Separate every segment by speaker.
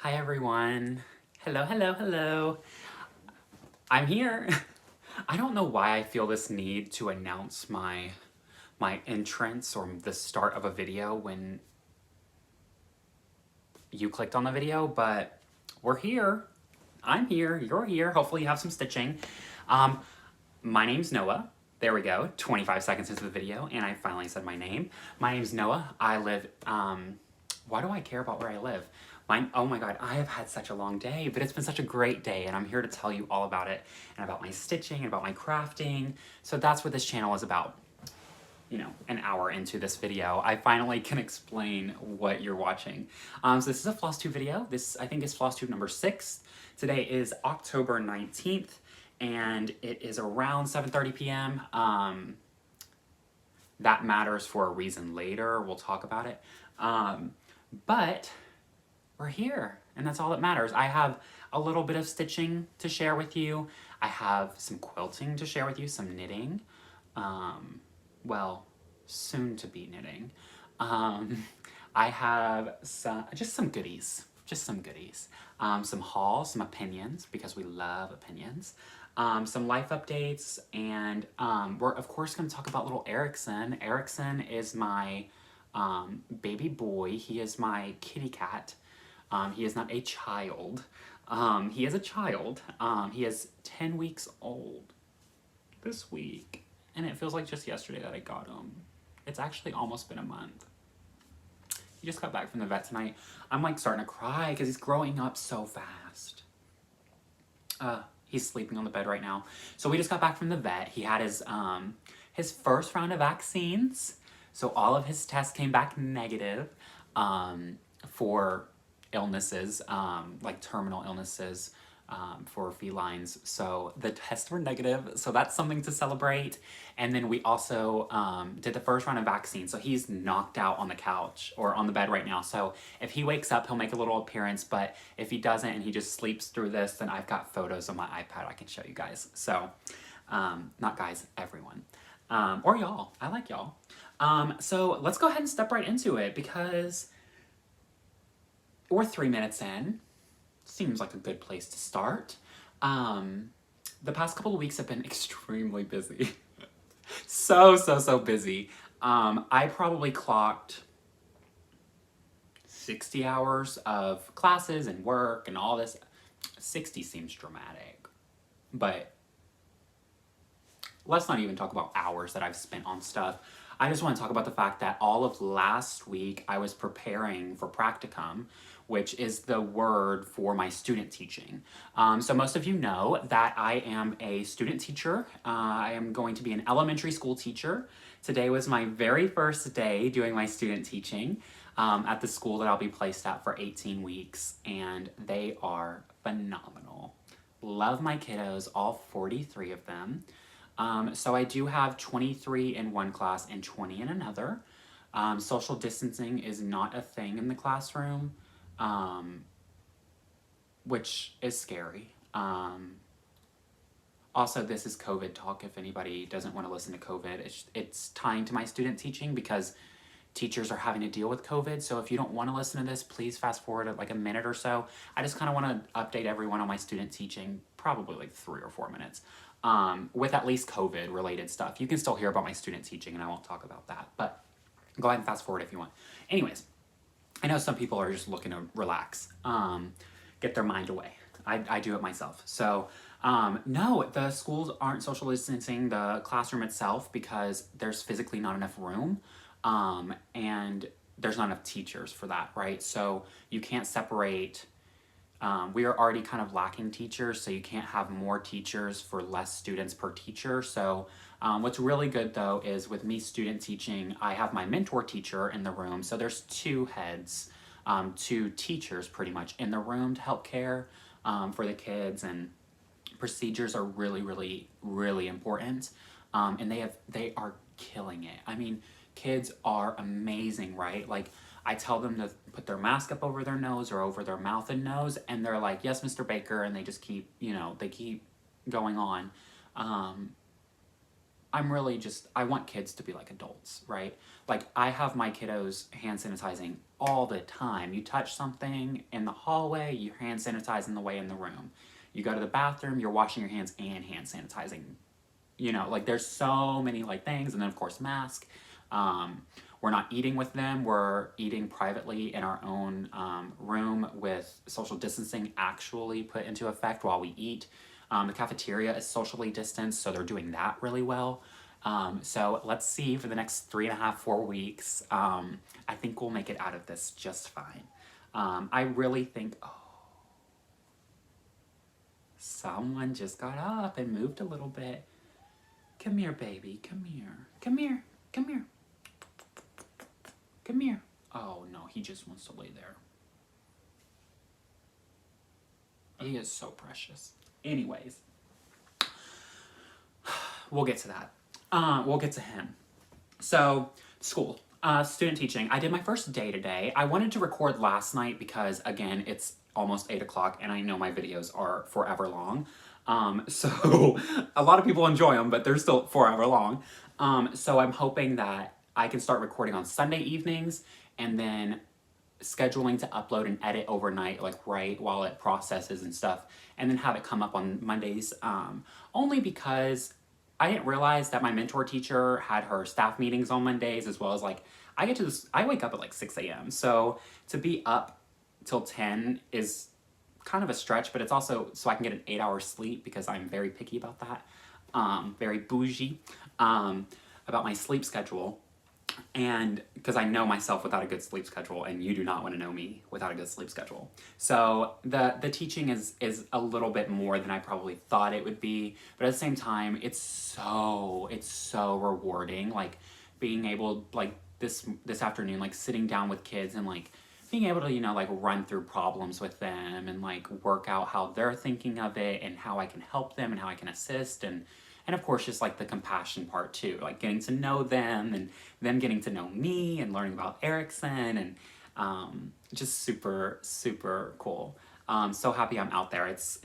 Speaker 1: Hi everyone. Hello, hello, hello. I'm here. I don't know why I feel this need to announce my entrance or the start of a video when you clicked on the video, but we're here. I'm here, you're here. Hopefully you have some stitching. Um, my name's Noah. There we go. 25 seconds into the video and I finally said my name. My name's Noah. I live why do I care about where I live? Oh my god, I have had such a long day, but it's been such a great day, and I'm here to tell you all about it, and about my stitching, and about my crafting. So that's what this channel is about. You know, an hour into this video, I finally can explain what you're watching. So this is a Flosstube video. This, I think, is Flosstube number 6. Today is October 19th, and it is around 7:30 p.m. That matters for a reason later. We'll talk about it. But we're here, and that's all that matters. I have a little bit of stitching to share with you. I have some quilting to share with you, some knitting. Well, soon to be knitting. I have just some goodies. Some hauls, some opinions, because we love opinions. Some life updates, and we're of course going to talk about little Erickson. Erickson is my baby boy. He is my kitty cat. He is not a child. He is a child. He is 10 weeks old this week. And it feels like just yesterday that I got him. It's actually almost been a month. He just got back from the vet tonight. I'm like starting to cry because he's growing up so fast. He's sleeping on the bed right now. So we just got back from the vet. He had his first round of vaccines. So all of his tests came back negative for illnesses, like terminal illnesses for felines. So the tests were negative, so that's something to celebrate. And then we also did the first round of vaccines. So he's knocked out on the couch or on the bed right now. So if he wakes up, he'll make a little appearance, but if he doesn't and he just sleeps through this, then I've got photos on my iPad I can show you guys. So, not guys, everyone. Or y'all. I like y'all. So let's go ahead and step right into it because we're 3 minutes in. Seems like a good place to start. The past couple of weeks have been extremely busy. so busy. I probably clocked 60 hours of classes and work and all this. 60 seems dramatic, but let's not even talk about hours that I've spent on stuff. I just want to talk about the fact that all of last week I was preparing for practicum, which is the word for my student teaching. So most of you know that I am a student teacher. I am going to be an elementary school teacher. Today was my very first day doing my student teaching at the school that I'll be placed at for 18 weeks, and they are phenomenal. Love my kiddos, all 43 of them. So I do have 23 in one class and 20 in another. Social distancing is not a thing in the classroom, which is scary. Also, this is COVID talk if anybody doesn't want to listen to COVID. It's tying to my student teaching because teachers are having to deal with COVID. So if you don't want to listen to this, please fast forward like a minute or so. I just kind of want to update everyone on my student teaching, probably like 3 or 4 minutes. With at least COVID related stuff. You can still hear about my student teaching and I won't talk about that, but go ahead and fast forward if you want. Anyways, I know some people are just looking to relax, get their mind away. I do it myself. So, no, the schools aren't social distancing the classroom itself because there's physically not enough room, and there's not enough teachers for that, right? So you can't separate. We are already kind of lacking teachers, so you can't have more teachers for less students per teacher. So what's really good though is with me student teaching, I have my mentor teacher in the room. So there's 2 heads, 2 teachers pretty much in the room to help care for the kids, and procedures are really important. And they are killing it. I mean, kids are amazing, right? Like, I tell them to put their mask up over their nose or over their mouth and nose, and they're like, yes, Mr. Baker, and they just keep, they keep going on. I'm really just, I want kids to be like adults, right? Like, I have my kiddos hand sanitizing all the time. You touch something in the hallway, you hand sanitizing the way in the room. You go to the bathroom, you're washing your hands and hand sanitizing. You know, like, there's so many, like, things. And then, of course, mask. We're not eating with them. We're eating privately in our own room with social distancing actually put into effect while we eat. The cafeteria is socially distanced, so they're doing that really well. So let's see for the next 3.5, 4 weeks. I think we'll make it out of this just fine. I really think, oh, someone just got up and moved a little bit. Come here, baby, come here. Come here, come here. Come here. Oh no, he just wants to lay there. He is so precious. Anyways, we'll get to that. We'll get to him. So, school. Student teaching. I did my first day today. I wanted to record last night because, again, it's almost 8 o'clock and I know my videos are forever long. So, a lot of people enjoy them, but they're still forever long. So I'm hoping that I can start recording on Sunday evenings and then scheduling to upload and edit overnight, like right while it processes and stuff, and then have it come up on Mondays. Only because I didn't realize that my mentor teacher had her staff meetings on Mondays, as well as like I wake up at like 6 a.m. So to be up till 10 is kind of a stretch, but it's also so I can get an 8-hour sleep because I'm very picky about that. Very bougie about my sleep schedule. And because I know myself without a good sleep schedule, and you do not want to know me without a good sleep schedule. So the teaching is a little bit more than I probably thought it would be, but at the same time, it's so rewarding. Like being able, like this afternoon, like sitting down with kids and like being able to, you know, like run through problems with them and like work out how they're thinking of it and how I can help them and how I can assist, and of course, just like the compassion part too, like getting to know them and them getting to know me and learning about Erickson, and just super cool. So happy I'm out there. It's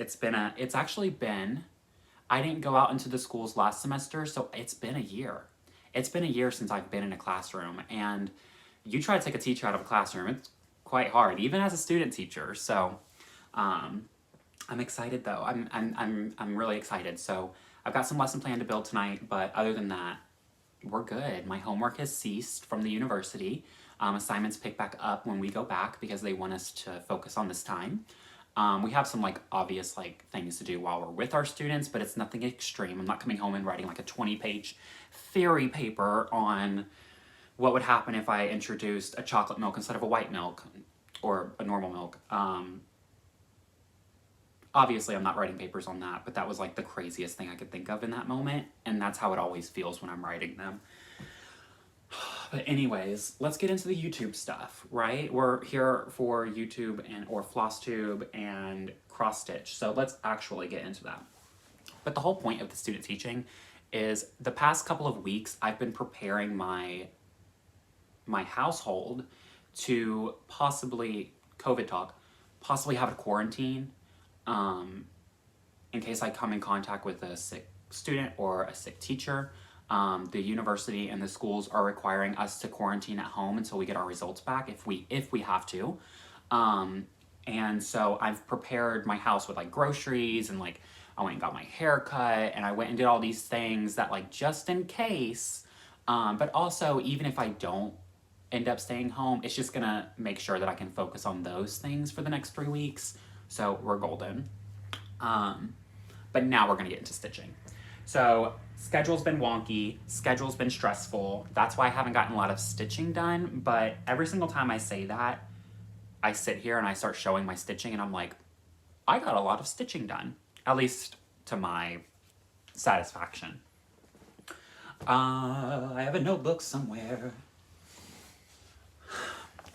Speaker 1: actually been, I didn't go out into the schools last semester, so it's been a year. It's been a year since I've been in a classroom, and you try to take a teacher out of a classroom, it's quite hard, even as a student teacher. So I'm excited though. I'm really excited. So I've got some lesson plan to build tonight, but other than that, we're good. My homework has ceased from the university. Assignments pick back up when we go back because they want us to focus on this time. We have some like obvious like things to do while we're with our students, but it's nothing extreme. I'm not coming home and writing like a 20-page theory paper on what would happen if I introduced a chocolate milk instead of a white milk or a normal milk. Obviously, I'm not writing papers on that, but that was like the craziest thing I could think of in that moment, and that's how it always feels when I'm writing them. But anyways, let's get into the YouTube stuff, right? We're here for YouTube or Flosstube and cross stitch, so let's actually get into that. But the whole point of the student teaching is the past couple of weeks I've been preparing my household to possibly, COVID talk, possibly have a quarantine. In case I come in contact with a sick student or a sick teacher. The university and the schools are requiring us to quarantine at home until we get our results back if we have to. And so I've prepared my house with like groceries, and like I went and got my hair cut, and I went and did all these things that like just in case, but also even if I don't end up staying home, it's just gonna make sure that I can focus on those things for the next 3 weeks. So we're golden. But now we're gonna get into stitching. So schedule's been wonky, schedule's been stressful. That's why I haven't gotten a lot of stitching done, but every single time I say that, I sit here and I start showing my stitching and I'm like, I got a lot of stitching done, at least to my satisfaction. I have a notebook somewhere.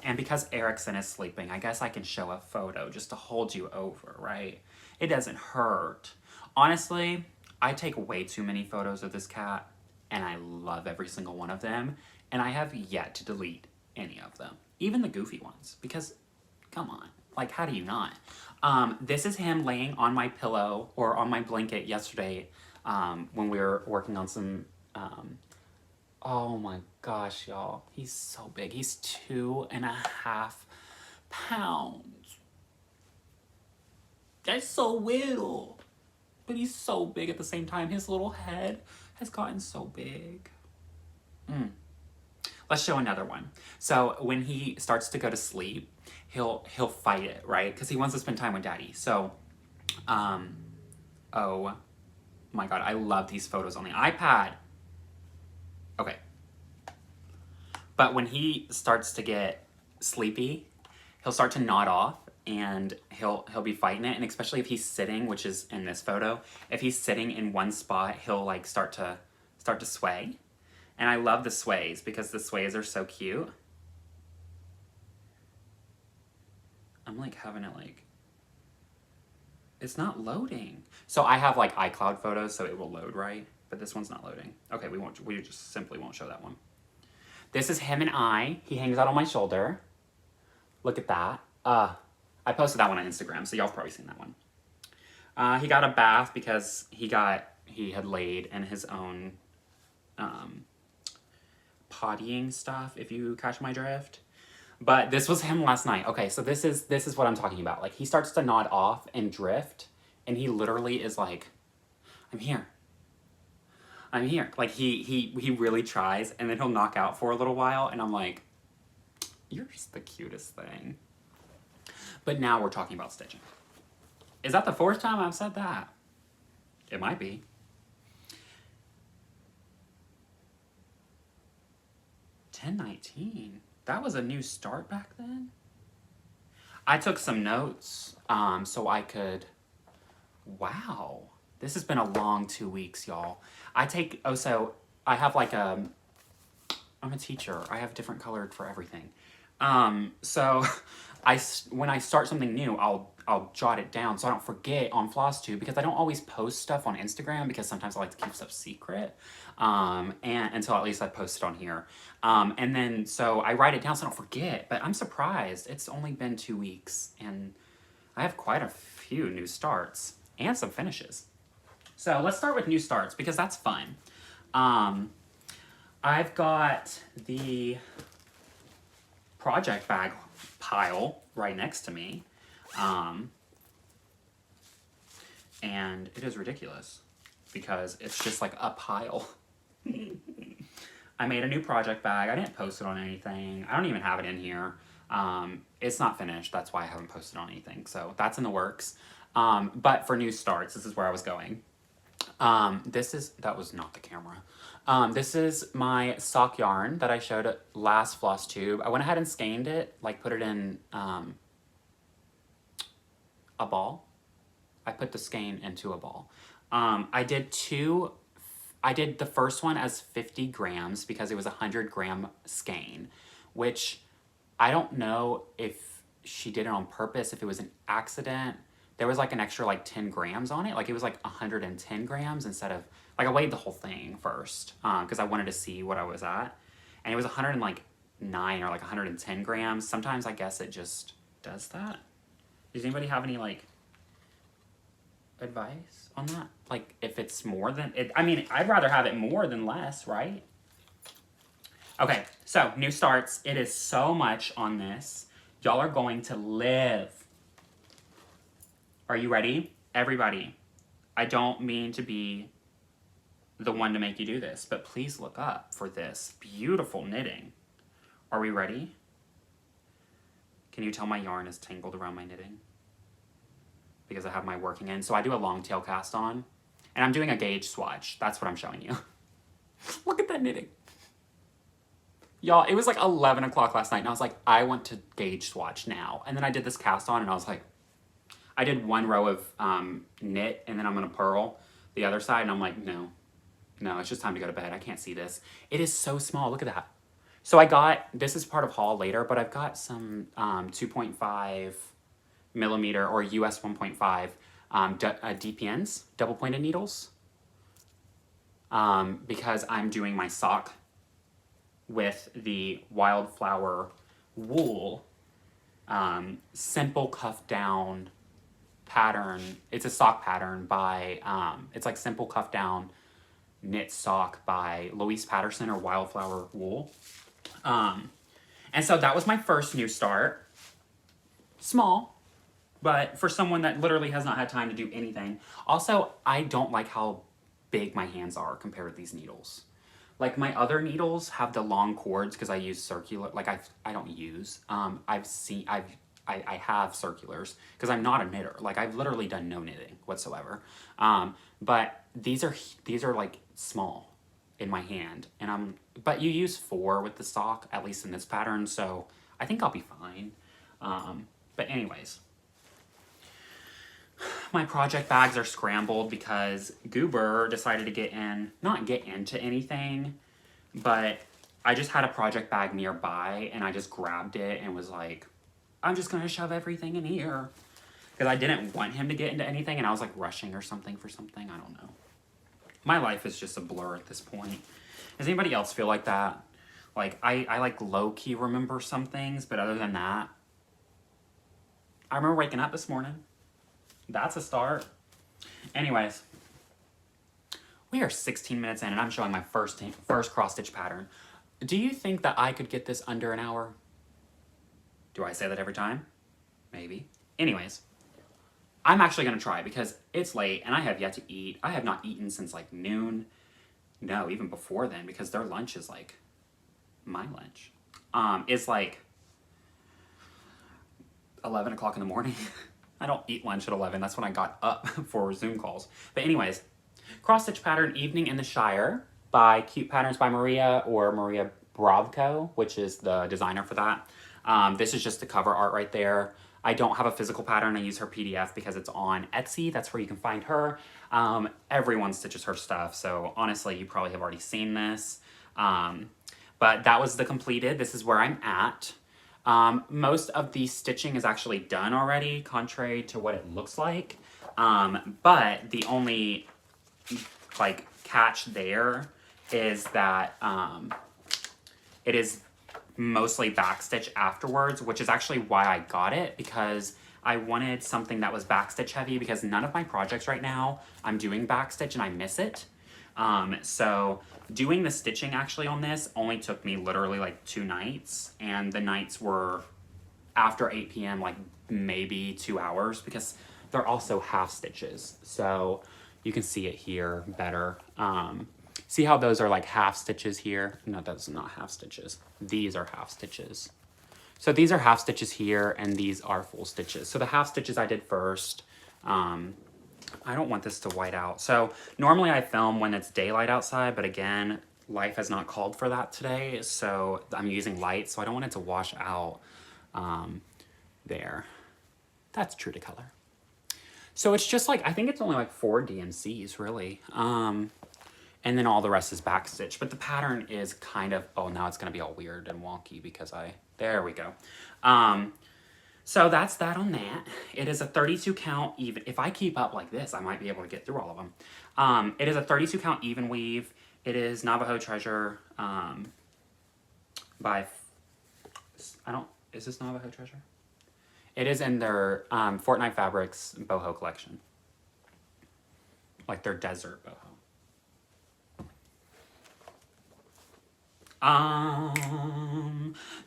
Speaker 1: And because Erickson is sleeping, I guess I can show a photo just to hold you over, right? It doesn't hurt. Honestly, I take way too many photos of this cat, and I love every single one of them, and I have yet to delete any of them. Even the goofy ones, because, come on, like, how do you not? This is him laying on my pillow, or on my blanket yesterday, when we were working on some Oh my gosh, y'all. He's so big. He's 2.5 pounds. That's so little. But he's so big at the same time. His little head has gotten so big. Let's show another one. So when he starts to go to sleep, he'll fight it, right? Because he wants to spend time with daddy. So, oh my god, I love these photos on the iPad. Okay. But when he starts to get sleepy, he'll start to nod off and he'll be fighting it. And especially if he's sitting, which is in this photo, if he's sitting in one spot, he'll like start to sway. And I love the sways because the sways are so cute. I'm like having it like, it's not loading. So I have like iCloud photos, so it will load right, but this one's not loading. Okay, we just simply won't show that one. This is him and I. He hangs out on my shoulder. Look at that. I posted that one on Instagram, so y'all have probably seen that one. He got a bath because he had laid in his own pottying stuff, if you catch my drift. But this was him last night. Okay, so this is what I'm talking about. Like, he starts to nod off and drift, and he literally is like, I'm here. I'm here. Like, he really tries, and then he'll knock out for a little while, and I'm like, you're just the cutest thing. But now we're talking about stitching. Is that the fourth time I've said that? It might be. $10.19. That was a new start back then? I took some notes so I could... Wow. This has been a long 2 weeks, y'all. So I have like I'm a teacher. I have different colored for everything. So when I start something new, I'll jot it down so I don't forget on Flosstube, because I don't always post stuff on Instagram because sometimes I like to keep stuff secret. And until at least I post it on here. And then so I write it down so I don't forget, but I'm surprised. It's only been 2 weeks and I have quite a few new starts and some finishes. So let's start with new starts because that's fun. I've got the project bag pile right next to me. And it is ridiculous because it's just like a pile. I made a new project bag. I didn't post it on anything. I don't even have it in here. It's not finished. That's why I haven't posted on anything. So that's in the works. But for new starts, this is where I was going. That was not the camera. This is my sock yarn that I showed at last Flosstube. I went ahead and skeined it, like put it in a ball. I put the skein into a ball. I did the first one as 50 grams because it was a 100-gram skein, which I don't know if she did it on purpose, if it was an accident. There was like an extra like 10 grams on it. Like it was like 110 grams instead of, like I weighed the whole thing first because I wanted to see what I was at. And it was 109 or like 110 grams. Sometimes I guess it just does that. Does anybody have any like advice on that? Like if it's more than, I mean, I'd rather have it more than less, right? Okay, so new starts. It is so much on this. Y'all are going to live. Are you ready? Everybody, I don't mean to be the one to make you do this, but please look up for this beautiful knitting. Are we ready? Can you tell my yarn is tangled around my knitting? Because I have my working end. So I do a long tail cast on, and I'm doing a gauge swatch. That's what I'm showing you. Look at that knitting. Y'all, it was like 11 o'clock last night, and I was like, I want to gauge swatch now. And then I did this cast on, and I was like, I did one row of knit, and then I'm going to purl the other side, and I'm like, no, it's just time to go to bed. I can't see this. It is so small. Look at that. So this is part of haul later, but I've got some 2.5 millimeter or US 1.5 DPNs, double pointed needles, because I'm doing my sock with the wildflower wool simple cuff down pattern. It's a sock pattern by it's like simple cuff down knit sock by Louise Patterson or Wildflower Wool. And so that was my first new start. Small, but for someone that literally has not had time to do anything. Also, I don't like how big my hands are compared to these needles. Like my other needles have the long cords because I use circular, like I don't use, I have circulars because I'm not a knitter. Like I've literally done no knitting whatsoever. But these are like small in my hand, and but you use 4 with the sock, at least in this pattern, so I think I'll be fine. But anyways, my project bags are scrambled because Goober decided to not get into anything, but I just had a project bag nearby and I just grabbed it and was like, I'm just gonna shove everything in here. Because I didn't want him to get into anything and I was like rushing or something for something, I don't know. My life is just a blur at this point. Does anybody else feel like that? Like, I like low-key remember some things, but other than that, I remember waking up this morning. That's a start. Anyways, we are 16 minutes in and I'm showing my first cross-stitch pattern. Do you think that I could get this under an hour? Do I say that every time? Maybe. Anyways, I'm actually going to try because it's late and I have yet to eat. I have not eaten since like noon. No, even before then, because their lunch is like my lunch. It's like 11 o'clock in the morning. I don't eat lunch at 11. That's when I got up for Zoom calls. But anyways, cross-stitch pattern Evening in the Shire by Cute Patterns by Maria, or Maria Bravko, which is the designer for that. This is just the cover art right there. I don't have a physical pattern. I use her PDF because it's on Etsy. That's where you can find her. Everyone stitches her stuff, so honestly, you probably have already seen this. But that was the completed. This is where I'm at. Most of the stitching is actually done already, contrary to what it looks like. But the only like catch there is that it is mostly backstitch afterwards, which is actually why I got it, because I wanted something that was backstitch heavy, because none of my projects right now I'm doing backstitch and I miss it. So doing the stitching actually on this only took me literally like 2 nights, and the nights were after 8 p.m. like maybe 2 hours, because they're also half stitches. So you can see it here better. See how those are like half stitches here? No, that's not half stitches. These are half stitches. So these are half stitches here, and these are full stitches. So the half stitches I did first. I don't want this to white out. So normally I film when it's daylight outside, but again, life has not called for that today. So I'm using light, so I don't want it to wash out there. That's true to color. So it's just like, I think it's only like 4 DMCs really. And then all the rest is backstitch. But the pattern is kind of, oh, now it's gonna be all weird and wonky because there we go. So that's that on that. It is a 32 count even. If I keep up like this, I might be able to get through all of them. It is a 32 count even weave. It is Navajo Treasure by, is this Navajo Treasure? It is in their Fortnite Fabrics boho collection. Like their desert boho.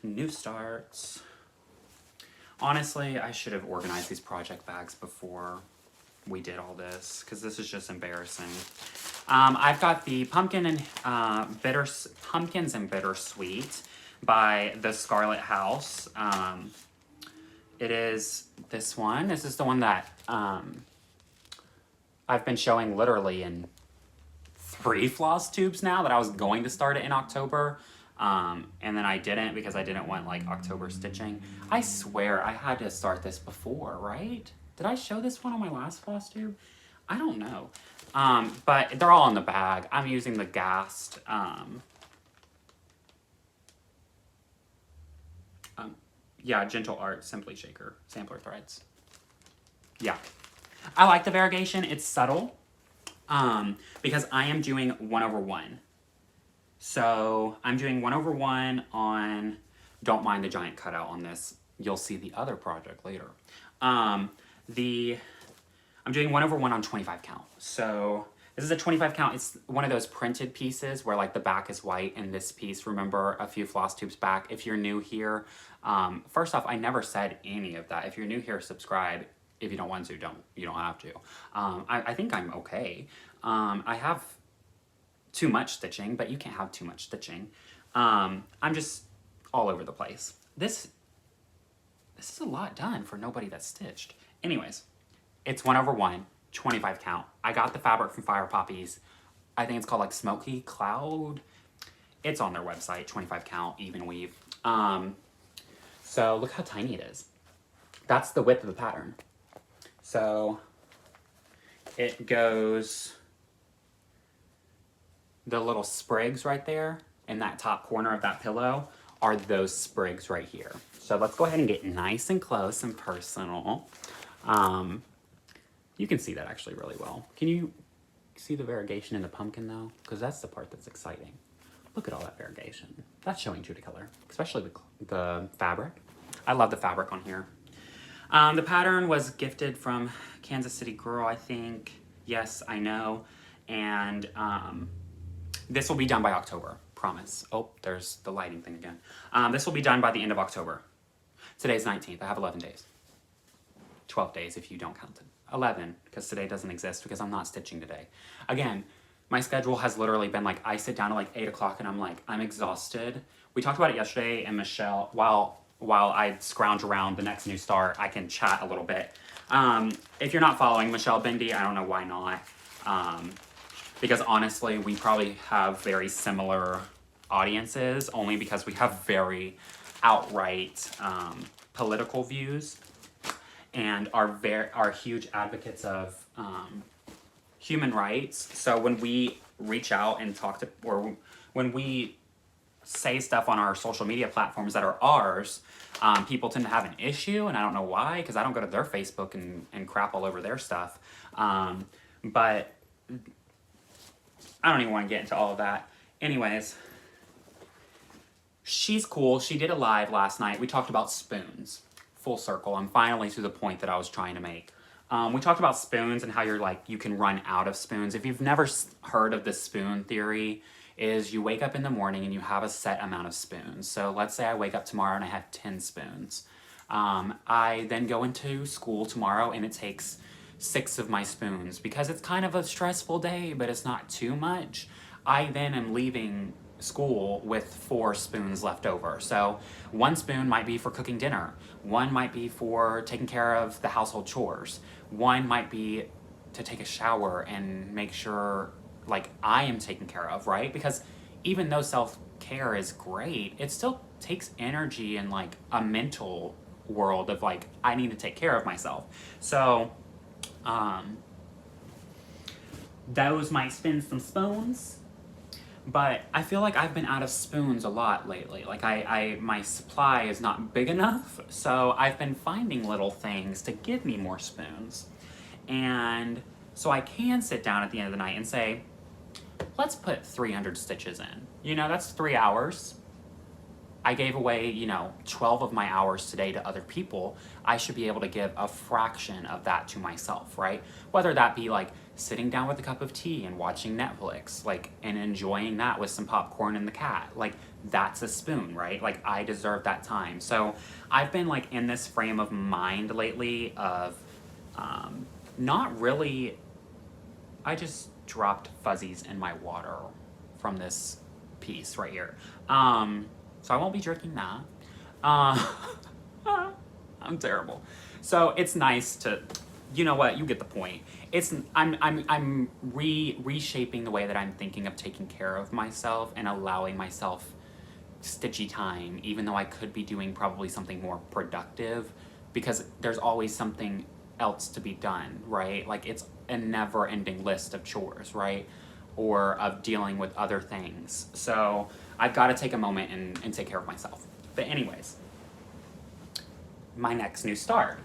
Speaker 1: New starts. Honestly, I should have organized these project bags before we did all this, because this is just embarrassing. I've got the Pumpkins and Bittersweet by the Scarlet House. It is this one. This is the one that I've been showing literally in 3 Flosstubes now, that I was going to start it in October. And then I didn't, because I didn't want like October stitching. I swear I had to start this before, right? Did I show this one on my last Flosstube? I don't know. But they're all in the bag. I'm using the Gast. Yeah, Gentle Art Simply Shaker sampler threads. Yeah. I like the variegation. It's subtle. Because I am doing 1/1. So I'm doing 1/1 on, don't mind the giant cutout on this. You'll see the other project later. I'm doing 1/1 on 25 count. So This is a 25 count. It's one of those printed pieces where like the back is white and this piece, remember a few Flosstubes back. If you're new here, first off, I never said any of that. If you're new here, subscribe. If you don't want to, you don't have to. I think I'm okay. I have too much stitching, but you can't have too much stitching. I'm just all over the place. This is a lot done for nobody that's stitched. Anyways, it's 1/1, 25 count. I got the fabric from Fire Poppies. I think it's called like Smoky Cloud. It's on their website, 25 count, even weave. So look how tiny it is. That's the width of the pattern. So it goes, the little sprigs right there in that top corner of that pillow are those sprigs right here. So let's go ahead and get nice and close and personal. You can see that actually really well. Can you see the variegation in the pumpkin though? Because that's the part that's exciting. Look at all that variegation. That's showing true to color, especially the fabric. I love the fabric on here. The pattern was gifted from Kansas City Girl, I think. Yes, I know. And this will be done by October, promise. Oh, there's the lighting thing again. This will be done by the end of October. Today's 19th, I have 11 days. 12 days if you don't count it. 11, because today doesn't exist because I'm not stitching today. Again, my schedule has literally been like, I sit down at like 8 o'clock and I'm like, I'm exhausted. We talked about it yesterday, and Michelle, while I scrounge around the next new start, I can chat a little bit. If you're not following Michelle Bendy, I don't know why not. Because honestly, we probably have very similar audiences, only because we have very outright political views and are huge advocates of human rights. So when we reach out and talk to, or when we say stuff on our social media platforms that are ours, people tend to have an issue, and I don't know why, because I don't go to their Facebook and crap all over their stuff. But I don't even want to get into all of that. Anyways, she's cool. She did a live last night. We talked about spoons. Full circle. I'm finally to the point that I was trying to make. We talked about spoons and how you can run out of spoons. If you've never heard of the spoon theory, is you wake up in the morning and you have a set amount of spoons. So let's say I wake up tomorrow and I have 10 spoons. I then go into school tomorrow and it takes 6 of my spoons because it's kind of a stressful day, but it's not too much. I then am leaving school with 4 spoons left over. So 1 spoon might be for cooking dinner. 1 might be for taking care of the household chores. 1 might be to take a shower and make sure like I am taken care of, right? Because even though self-care is great, it still takes energy and like a mental world of like, I need to take care of myself. So those might spin some spoons. But I feel like I've been out of spoons a lot lately. Like my supply is not big enough, so I've been finding little things to give me more spoons. And so I can sit down at the end of the night and say, let's put 300 stitches in. You know, that's 3 hours. I gave away, 12 of my hours today to other people. I should be able to give a fraction of that to myself, right? Whether that be like sitting down with a cup of tea and watching Netflix, like, and enjoying that with some popcorn and the cat. Like, that's a spoon, right? Like, I deserve that time. So I've been like in this frame of mind lately of not really, I just dropped fuzzies in my water from this piece right here. So I won't be drinking that. I'm terrible. So it's nice to, you know what, you get the point. I'm reshaping the way that I'm thinking of taking care of myself and allowing myself stitchy time, even though I could be doing probably something more productive, because there's always something else to be done, right? Like, it's a never-ending list of chores, right? Or of dealing with other things. So I've got to take a moment and take care of myself. But anyways, my next new start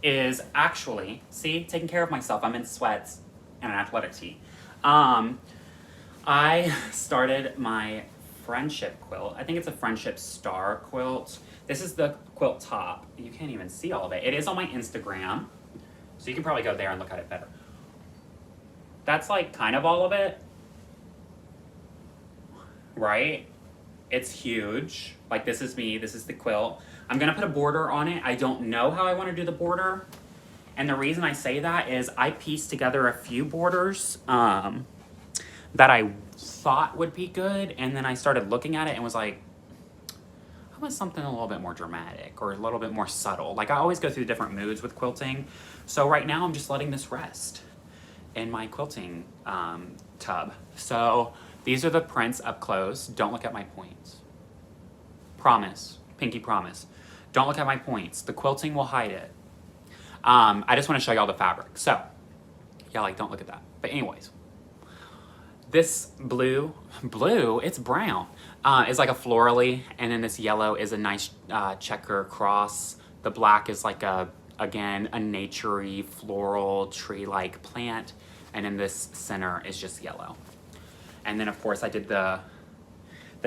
Speaker 1: is actually, see, taking care of myself. I'm in sweats and an athletic tee. I started my friendship quilt. I think it's a friendship star quilt. This is the quilt top. You can't even see all of it. It is on my Instagram, so you can probably go there and look at it better. that's like kind of all of it, right? It's huge. Like this is me, this is the quilt. I'm gonna put a border on it. I don't know how I wanna do the border. And the reason I say that is I pieced together a few borders that I thought would be good, and then I started looking at it and was like, I want something a little bit more dramatic or a little bit more subtle. Like I always go through different moods with quilting. So right now I'm just letting this rest in my quilting tub. So these are the prints up close. Don't look at my points. Promise, pinky promise. Don't look at my points. The quilting will hide it. I just want to show y'all the fabric. So, yeah, like don't look at that. But anyways, this blue, it's brown, is like a florally, and then this yellow is a nice checker cross. The black is like again, a naturey, floral, tree-like plant, and then this center is just yellow. And then of course I did the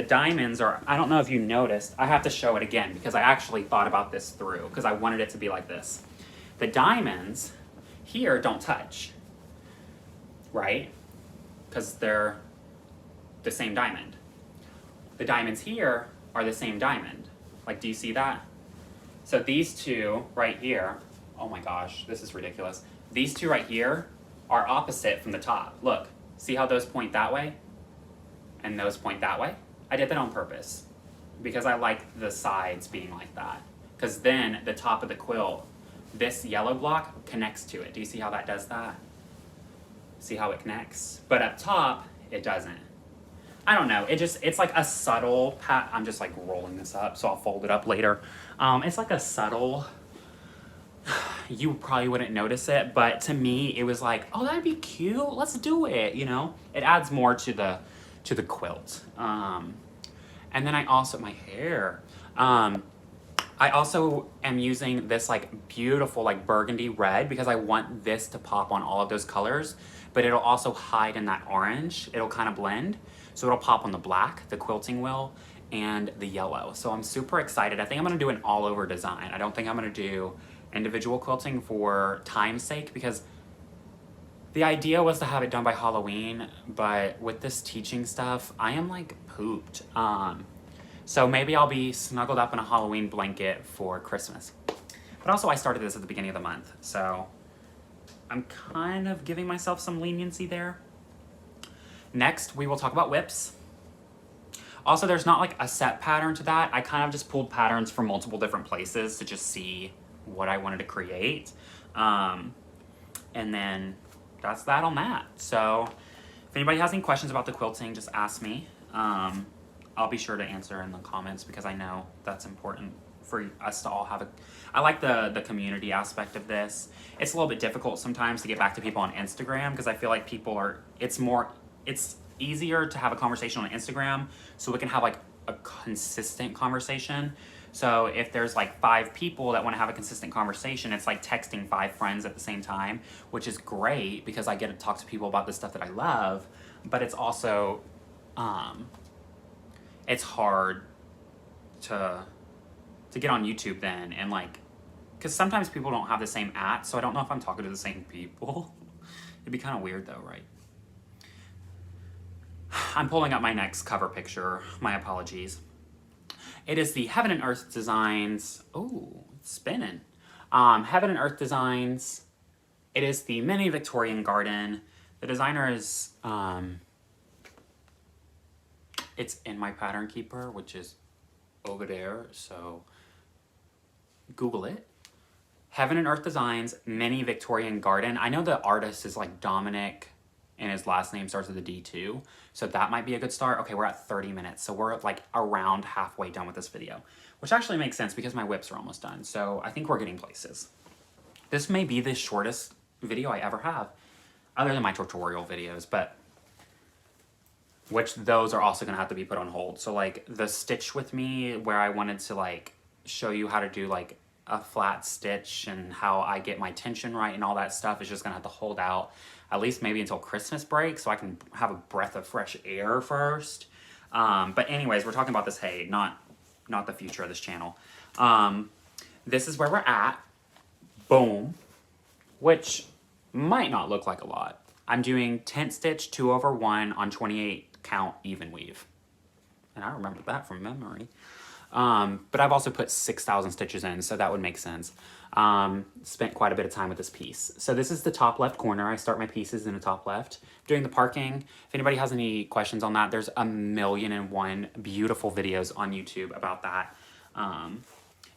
Speaker 1: diamonds are, I don't know if you noticed, I have to show it again because I actually thought about this through because I wanted it to be like this. The diamonds here don't touch, right? Because they're the same diamond. The diamonds here are the same diamond. Like, do you see that? So these two right here, oh my gosh, this is ridiculous. These two right here are opposite from the top. Look, see how those point that way? And those point that way? I did that on purpose because I like the sides being like that. Because then the top of the quilt, this yellow block connects to it. Do you see how that does that? See how it connects? But up top, it doesn't. I don't know, it's like a subtle I'm just like rolling this up, so I'll fold it up later. It's like a subtle, you probably wouldn't notice it, but to me, it was like, oh, that'd be cute, let's do it, you know? It adds more to the quilt. And then I also, my hair, I also am using this like beautiful like burgundy red because I want this to pop on all of those colors, but it'll also hide in that orange. It'll kind of blend. So it'll pop on the black, the quilting will, and the yellow. So I'm super excited. I think I'm gonna do an all over design. I don't think I'm gonna do individual quilting for time's sake because the idea was to have it done by Halloween, but with this teaching stuff, I am like pooped. So maybe I'll be snuggled up in a Halloween blanket for Christmas. But also I started this at the beginning of the month, so I'm kind of giving myself some leniency there. Next, we will talk about whips. Also, there's not like a set pattern to that. I kind of just pulled patterns from multiple different places to just see what I wanted to create. And then that's that on that. So if anybody has any questions about the quilting, just ask me. I'll be sure to answer in the comments because I know that's important for us to all have I like the community aspect of this. It's a little bit difficult sometimes to get back to people on Instagram because I feel like people are, it's easier to have a conversation on Instagram so we can have like a consistent conversation. So if there's like 5 people that want to have a consistent conversation, it's like texting 5 friends at the same time, which is great because I get to talk to people about the stuff that I love, but it's also, it's hard to get on YouTube then and like, because sometimes people don't have the same so I don't know if I'm talking to the same people. It'd be kind of weird though, right? I'm pulling up my next cover picture. My apologies. It is the Heaven and Earth Designs. Oh, it's spinning. Heaven and Earth Designs. It is the mini Victorian garden. The designer is, it's in my pattern keeper, which is over there. So Google it. Heaven and Earth Designs, mini Victorian garden. I know the artist is like Dominic and his last name starts with a D too. So that might be a good start. Okay, we're at 30 minutes. So we're like around halfway done with this video, which actually makes sense because my whips are almost done. So I think we're getting places. This may be the shortest video I ever have, other than my tutorial videos, but which those are also gonna have to be put on hold. So like the stitch with me where I wanted to like show you how to do like a flat stitch and how I get my tension right and all that stuff is just gonna have to hold out at least maybe until Christmas break so I can have a breath of fresh air first. But anyways, we're talking about this hay, not the future of this channel. This is where we're at. Boom. Which might not look like a lot. I'm doing tent stitch 2/1 on 28 count even weave. And I remember that from memory. But I've also put 6,000 stitches in, so that would make sense. Spent quite a bit of time with this piece. So this is the top left corner. I start my pieces in the top left. Doing the parking. If anybody has any questions on that, there's 1,000,001 beautiful videos on YouTube about that.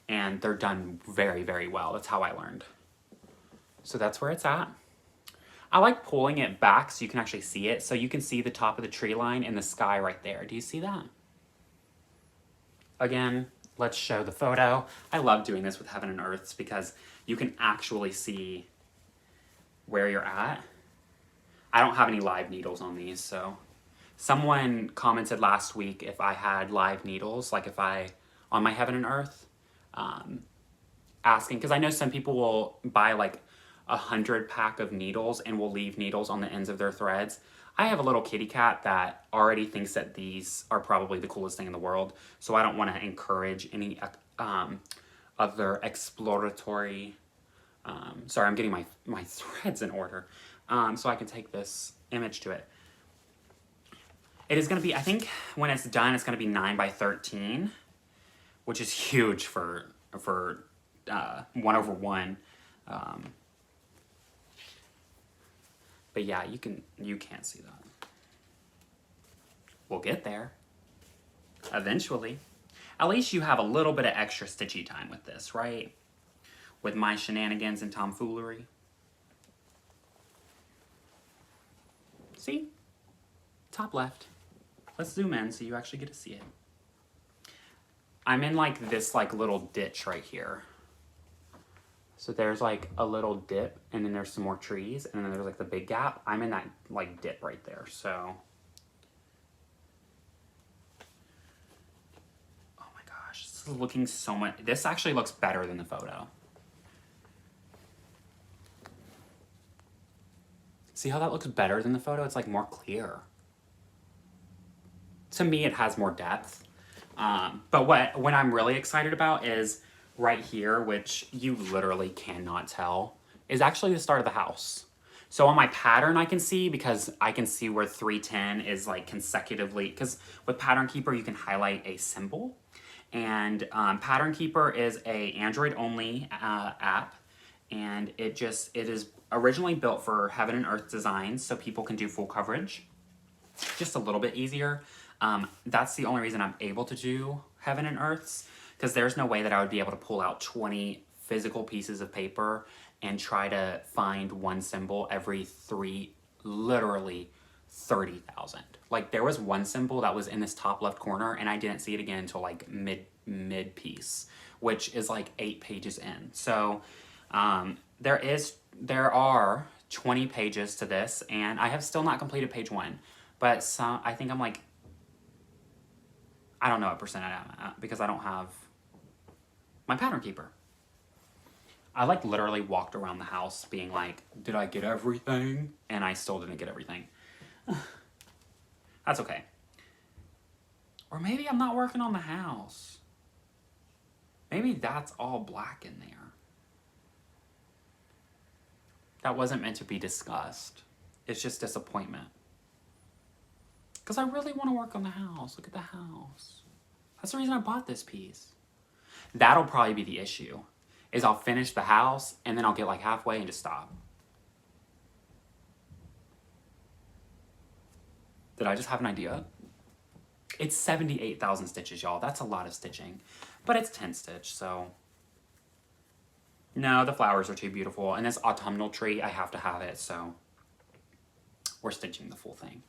Speaker 1: And they're done very, very well. That's how I learned. So that's where it's at. I like pulling it back so you can actually see it. So you can see the top of the tree line and the sky right there. Do you see that? Again, let's show the photo. I love doing this with Heaven and Earths because you can actually see where you're at. I don't have any live needles on these, so. Someone commented last week if I had live needles, like if I, on my Heaven and Earth, asking, because I know some people will buy like 100 pack of needles and will leave needles on the ends of their threads. I have a little kitty cat that already thinks that these are probably the coolest thing in the world, so I don't want to encourage any other exploratory, sorry, I'm getting my threads in order, so I can take this image to it. It is going to be, I think when it's done, it's going to be 9x13, which is huge for 1/1. But yeah, you can't see that. We'll get there. Eventually. At least you have a little bit of extra stitchy time with this, right? With my shenanigans and tomfoolery. See? Top left. Let's zoom in so you actually get to see it. I'm in like this like little ditch right here. So there's like a little dip, and then there's some more trees, and then there's like the big gap. I'm in that like dip right there, so. Oh my gosh, this is looking so much. This actually looks better than the photo. See how that looks better than the photo? It's like more clear. To me, it has more depth. But what I'm really excited about is right here, which you literally cannot tell, is actually the start of the house. So on my pattern I can see, because I can see where 310 is like consecutively, because with Pattern Keeper you can highlight a symbol. And Pattern Keeper is a Android only app, and it is originally built for Heaven and Earth designs so people can do full coverage. Just a little bit easier. That's the only reason I'm able to do Heaven and Earths, because there's no way that I would be able to pull out 20 physical pieces of paper and try to find one symbol every literally 30,000. Like there was one symbol that was in this top left corner and I didn't see it again until like mid piece, which is like 8 pages in. So there are 20 pages to this, and I have still not completed page 1, but I think I'm like, I don't know what percent I am at because I don't have my Pattern Keeper. I like literally walked around the house being like, did I get everything? And I still didn't get everything. That's okay. Or maybe I'm not working on the house. Maybe that's all black in there. That wasn't meant to be discussed. It's just disappointment. Because I really want to work on the house. Look at the house. That's the reason I bought this piece. That'll probably be the issue. Is I'll finish the house and then I'll get like halfway and just stop. Did I just have an idea? It's 78,000 stitches, y'all. That's a lot of stitching. But it's 10 stitch, so. No, the flowers are too beautiful. And this autumnal tree, I have to have it, so. We're stitching the full thing.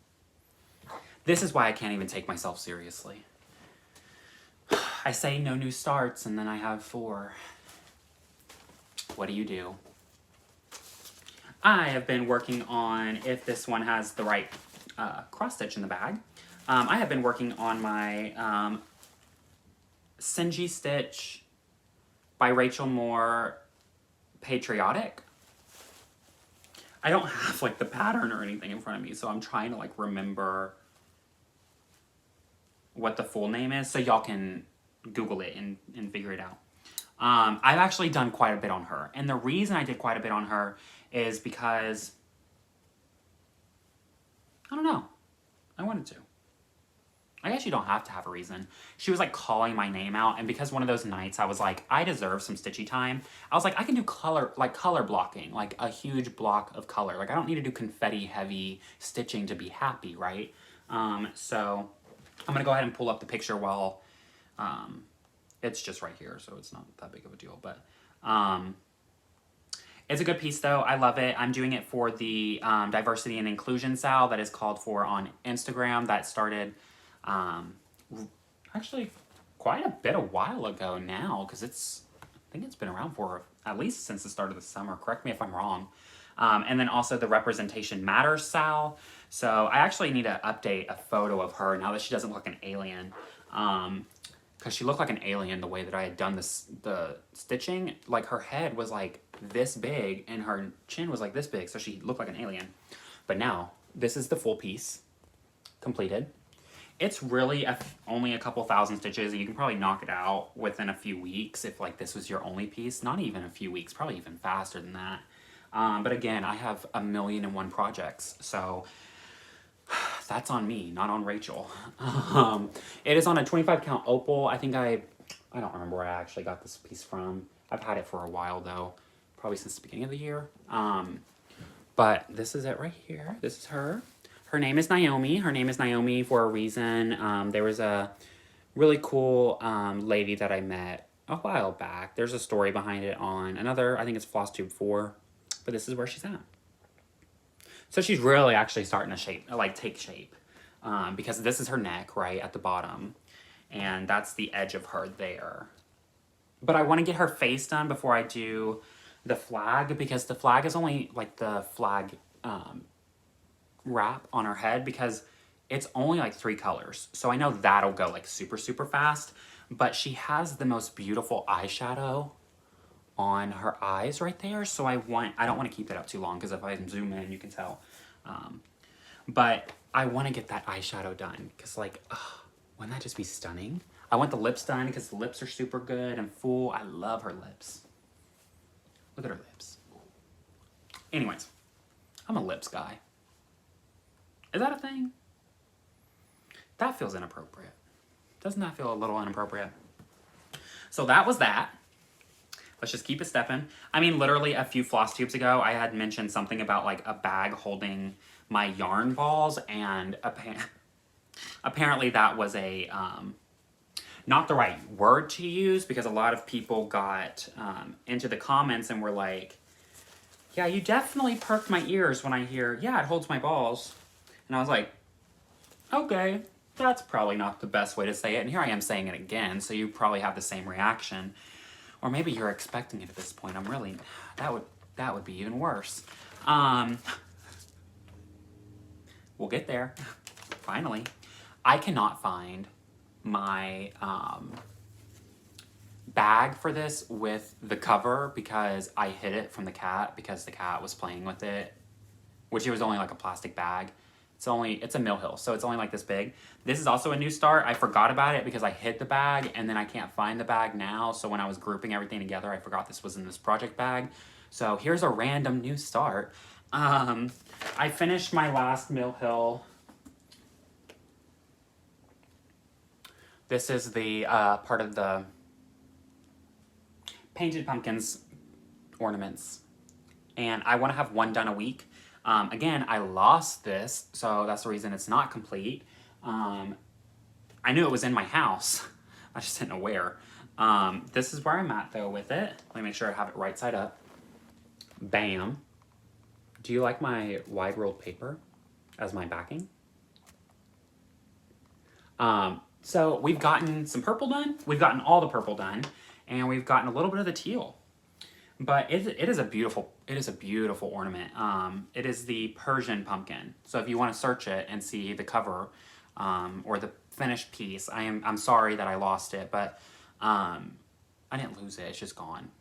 Speaker 1: This is why I can't even take myself seriously. I say no new starts, and then I have 4. What do you do? I have been working on, if this one has the right cross stitch in the bag, I have been working on my Singy Stitch by Rachel Moore Patriotic. I don't have like the pattern or anything in front of me, so I'm trying to like remember what the full name is so y'all can Google it and figure it out. I've actually done quite a bit on her, and the reason I did quite a bit on her is because I don't know. I wanted to. I guess you don't have to have a reason. She was like calling my name out, and because one of those nights I was like, I deserve some stitchy time, I was like, I can do color blocking, like a huge block of color. Like I don't need to do confetti heavy stitching to be happy, right? So I'm gonna go ahead and pull up the picture while, it's just right here, so it's not that big of a deal, but it's a good piece though. I love it. I'm doing it for the diversity and inclusion sal that is called for on Instagram. That started actually quite a bit a while ago now, because I think it's been around for at least since the start of the summer. Correct me if I'm wrong. And then also the Representation Matters sal. So I actually need to update a photo of her now that she doesn't look an alien. Because she looked like an alien the way that I had done the stitching. Like her head was like this big and her chin was like this big, so she looked like an alien. But now, this is the full piece, completed. It's really only a couple thousand stitches, and you can probably knock it out within a few weeks if like this was your only piece. Not even a few weeks, probably even faster than that. But again, I have 1,000,001 projects, so that's on me, not on Rachel. It is on a 25 count opal. I think I don't remember where I actually got this piece from. I've had it for a while though, probably since the beginning of the year. But this is it right here. This is her. Her name is Naomi. Her name is Naomi for a reason. There was a really cool lady that I met a while back. There's a story behind it on another, I think it's Flosstube 4, but this is where she's at. So she's really actually starting to take shape, because this is her neck right at the bottom, and that's the edge of her there. But I want to get her face done before I do the flag, because the flag is only like the flag wrap on her head, because it's only like 3 colors. So I know that'll go like super, super fast, but she has the most beautiful eyeshadow on her eyes right there, so I don't want to keep it up too long, because if I zoom in you can tell, but I want to get that eyeshadow done, because like, wouldn't that just be stunning? I want the lips done because the lips are super good and full. I love her lips. Look at her lips. Anyways, I'm a lips guy. Is that a thing? That feels inappropriate. Doesn't that feel a little inappropriate? So that was that. Let's just keep it stepping. I mean, literally a few floss tubes ago, I had mentioned something about like a bag holding my yarn balls, and apparently that was a not the right word to use, because a lot of people got into the comments and were like, yeah, you definitely perked my ears when I hear, yeah, it holds my balls. And I was like, okay, that's probably not the best way to say it. And here I am saying it again, so you probably have the same reaction. Or maybe you're expecting it at this point. That would be even worse. We'll get there. Finally. I cannot find my bag for this with the cover, because I hid it from the cat because the cat was playing with it, which it was only like a plastic bag. It's a Mill Hill, so it's only like this big. This is also a new start. I forgot about it because I hid the bag, and then I can't find the bag now, so when I was grouping everything together, I forgot this was in this project bag. So here's a random new start. I finished my last Mill Hill. This is the part of the Painted Pumpkins ornaments, and I want to have one done a week. Again, I lost this, so that's the reason it's not complete. I knew it was in my house. I just didn't know where. This is where I'm at, though, with it. Let me make sure I have it right side up. Bam. Do you like my wide rolled paper as my backing? So we've gotten some purple done. We've gotten all the purple done, and we've gotten a little bit of the teal. But it is a beautiful ornament. It is the Persian pumpkin. So if you want to search it and see the cover or the finished piece, I'm sorry that I lost it, but I didn't lose it. It's just gone.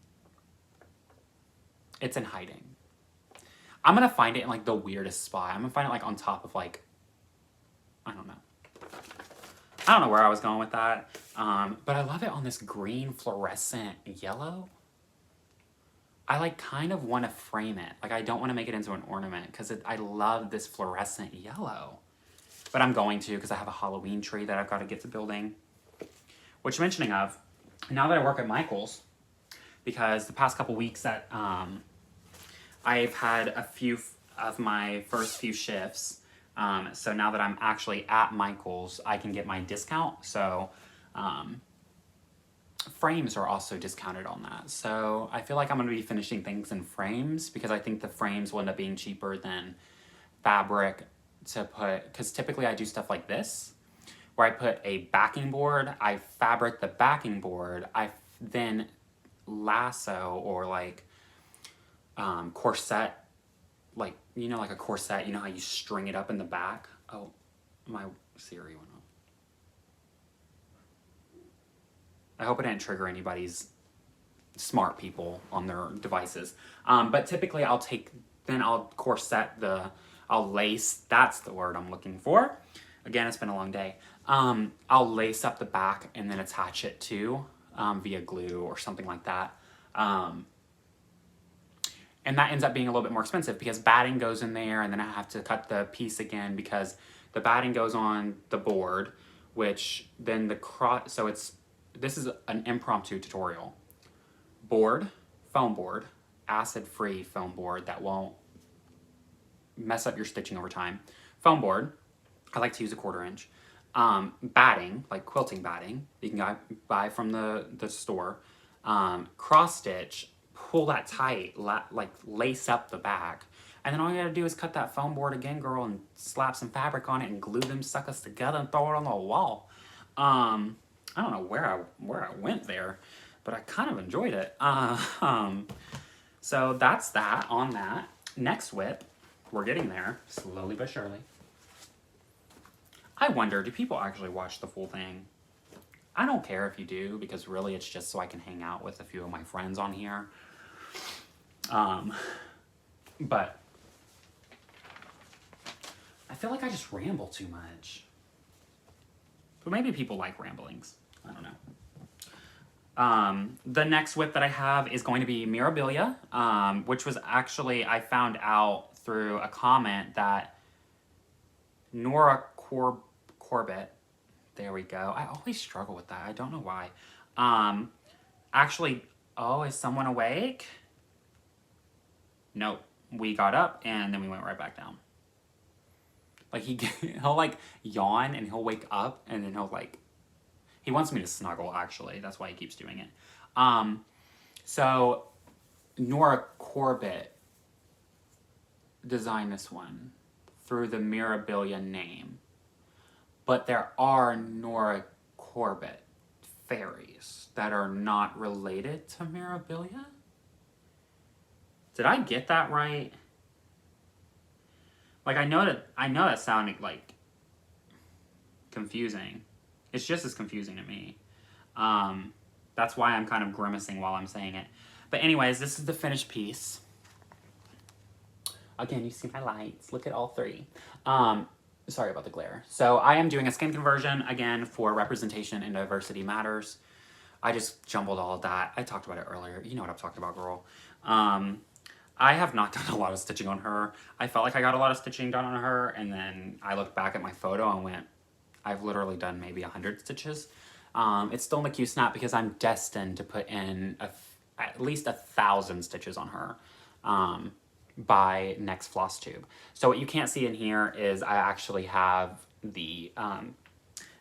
Speaker 1: It's in hiding. I'm gonna find it in like the weirdest spot. I'm gonna find it like on top of like, I don't know where I was going with that. But I love it on this green fluorescent yellow. I like kind of want to frame it. Like I don't want to make it into an ornament because I love this fluorescent yellow. but I'm going to because I have a Halloween tree that I've got to get to building. Which, mentioning of, now that I work at Michael's, because the past couple weeks that I've had a few of my first few shifts, so now that I'm actually at Michael's, I can get my discount. So frames are also discounted on that. So I feel like I'm going to be finishing things in frames because I think the frames will end up being cheaper than fabric to put, because typically I do stuff like this, where I put a backing board, I fabric the backing board, I then lasso or like corset, like, you know, like a corset, you know how you string it up in the back? Oh, my Siri went off. I hope it didn't trigger anybody's smart people on their devices. But typically I'll corset I'll lace, that's the word I'm looking for. Again, it's been a long day. I'll lace up the back and then attach it to via glue or something like that. And that ends up being a little bit more expensive because batting goes in there and then I have to cut the piece again because the batting goes on the board, which then this is an impromptu tutorial. Foam board, acid-free foam board that won't mess up your stitching over time. Foam board, I like to use a 1/4 inch. Batting, like quilting batting, you can buy from the store. Cross stitch, pull that tight, like lace up the back. And then all you gotta do is cut that foam board again, girl, and slap some fabric on it and glue them suckers together and throw it on the wall. I don't know where I went there, but I kind of enjoyed it. So that's that on that. Next whip, we're getting there, slowly but surely. I wonder, do people actually watch the full thing? I don't care if you do, because really it's just so I can hang out with a few of my friends on here. But I feel like I just ramble too much. But maybe people like ramblings. I don't know. The next whip that I have is going to be Mirabilia, which was actually, I found out through a comment that Nora Corbett, there we go. I always struggle with that. I don't know why. Actually, oh, is someone awake? Nope. We got up and then we went right back down. Like he'll like yawn and he'll wake up and then he'll like, he wants me to snuggle actually. That's why he keeps doing it. So Nora Corbett designed this one through the Mirabilia name. But there are Nora Corbett fairies that are not related to Mirabilia. Did I get that right? Like I know that sounded like confusing. It's just as confusing to me. That's why I'm kind of grimacing while I'm saying it. But anyways, this is the finished piece. Again, you see my lights. Look at all three. Sorry about the glare. So I am doing a skin conversion, again, for representation and diversity matters. I just jumbled all of that. I talked about it earlier. You know what I'm talking about, girl. I have not done a lot of stitching on her. I felt like I got a lot of stitching done on her, and then I looked back at my photo and went, I've literally done maybe 100 stitches. It's still in the Q-snap because I'm destined to put in at least 1,000 stitches on her. By next Flosstube. So what you can't see in here is I actually have the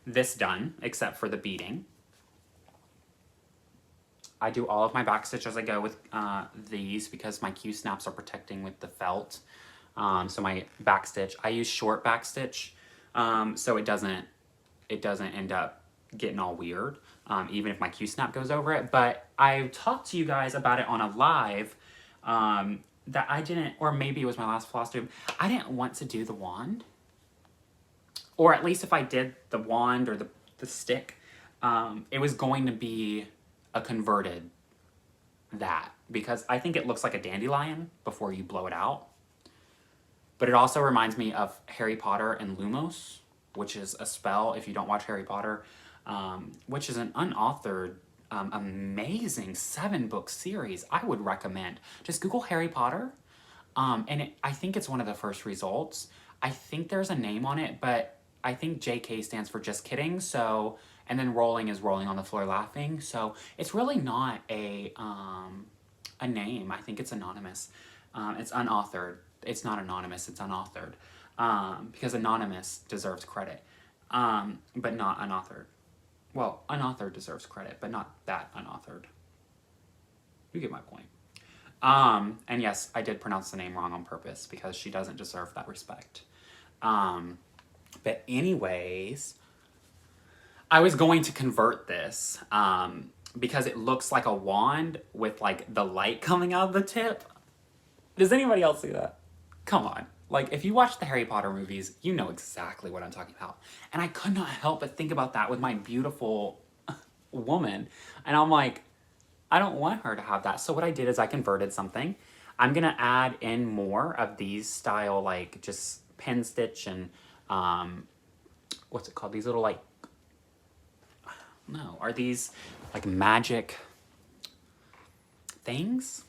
Speaker 1: this done, except for the beading. I do all of my back stitch as I go with these because my Q-snaps are protecting with the felt. So my back stitch, I use short back stitch, so it doesn't end up getting all weird, even if my Q-snap goes over it. But I talked to you guys about it on a live, that I didn't, or maybe it was my last Flosstube, I didn't want to do the wand. Or at least if I did the wand or the stick, it was going to be a converted that. Because I think it looks like a dandelion before you blow it out. But it also reminds me of Harry Potter and Lumos, which is a spell, if you don't watch Harry Potter, which is an unauthored amazing 7-book series I would recommend. Just Google Harry Potter, and I think it's one of the first results. I think there's a name on it, but I think JK stands for just kidding, so, and then rolling is rolling on the floor laughing, so it's really not a name. I think it's anonymous. It's unauthored. It's not anonymous, it's unauthored. Because anonymous deserves credit, but not unauthored. Well, unauthored deserves credit, but not that unauthored. You get my point. And yes, I did pronounce the name wrong on purpose because she doesn't deserve that respect. But anyways, I was going to convert this because it looks like a wand with like the light coming out of the tip. Does anybody else see that? Come on. Like, if you watch the Harry Potter movies, you know exactly what I'm talking about. And I could not help but think about that with my beautiful woman. And I'm like, I don't want her to have that. So what I did is I converted something. I'm going to add in more of these style, like, just pen stitch and, what's it called? These little, like, no, are these, like, magic things?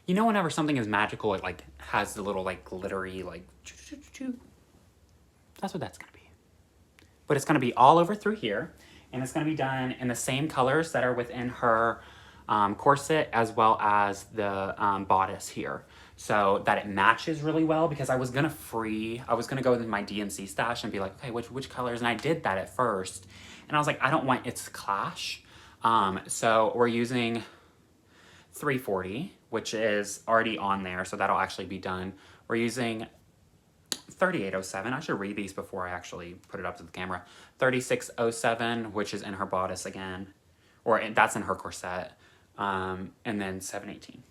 Speaker 1: You know, whenever something is magical, it, like, has the little, like, glittery, like, choo-choo-choo-choo. That's what that's going to be. But it's going to be all over through here. And it's going to be done in the same colors that are within her corset as well as the bodice here. So that it matches really well, because I was going to go in my DMC stash and be like, okay, which colors? And I did that at first. And I was like, I don't want it to clash. So we're using 340, which is already on there. So that'll actually be done. We're using 3807. I should read these before I actually put it up to the camera. 3607, which is in her bodice again, that's in her corset, and then 718.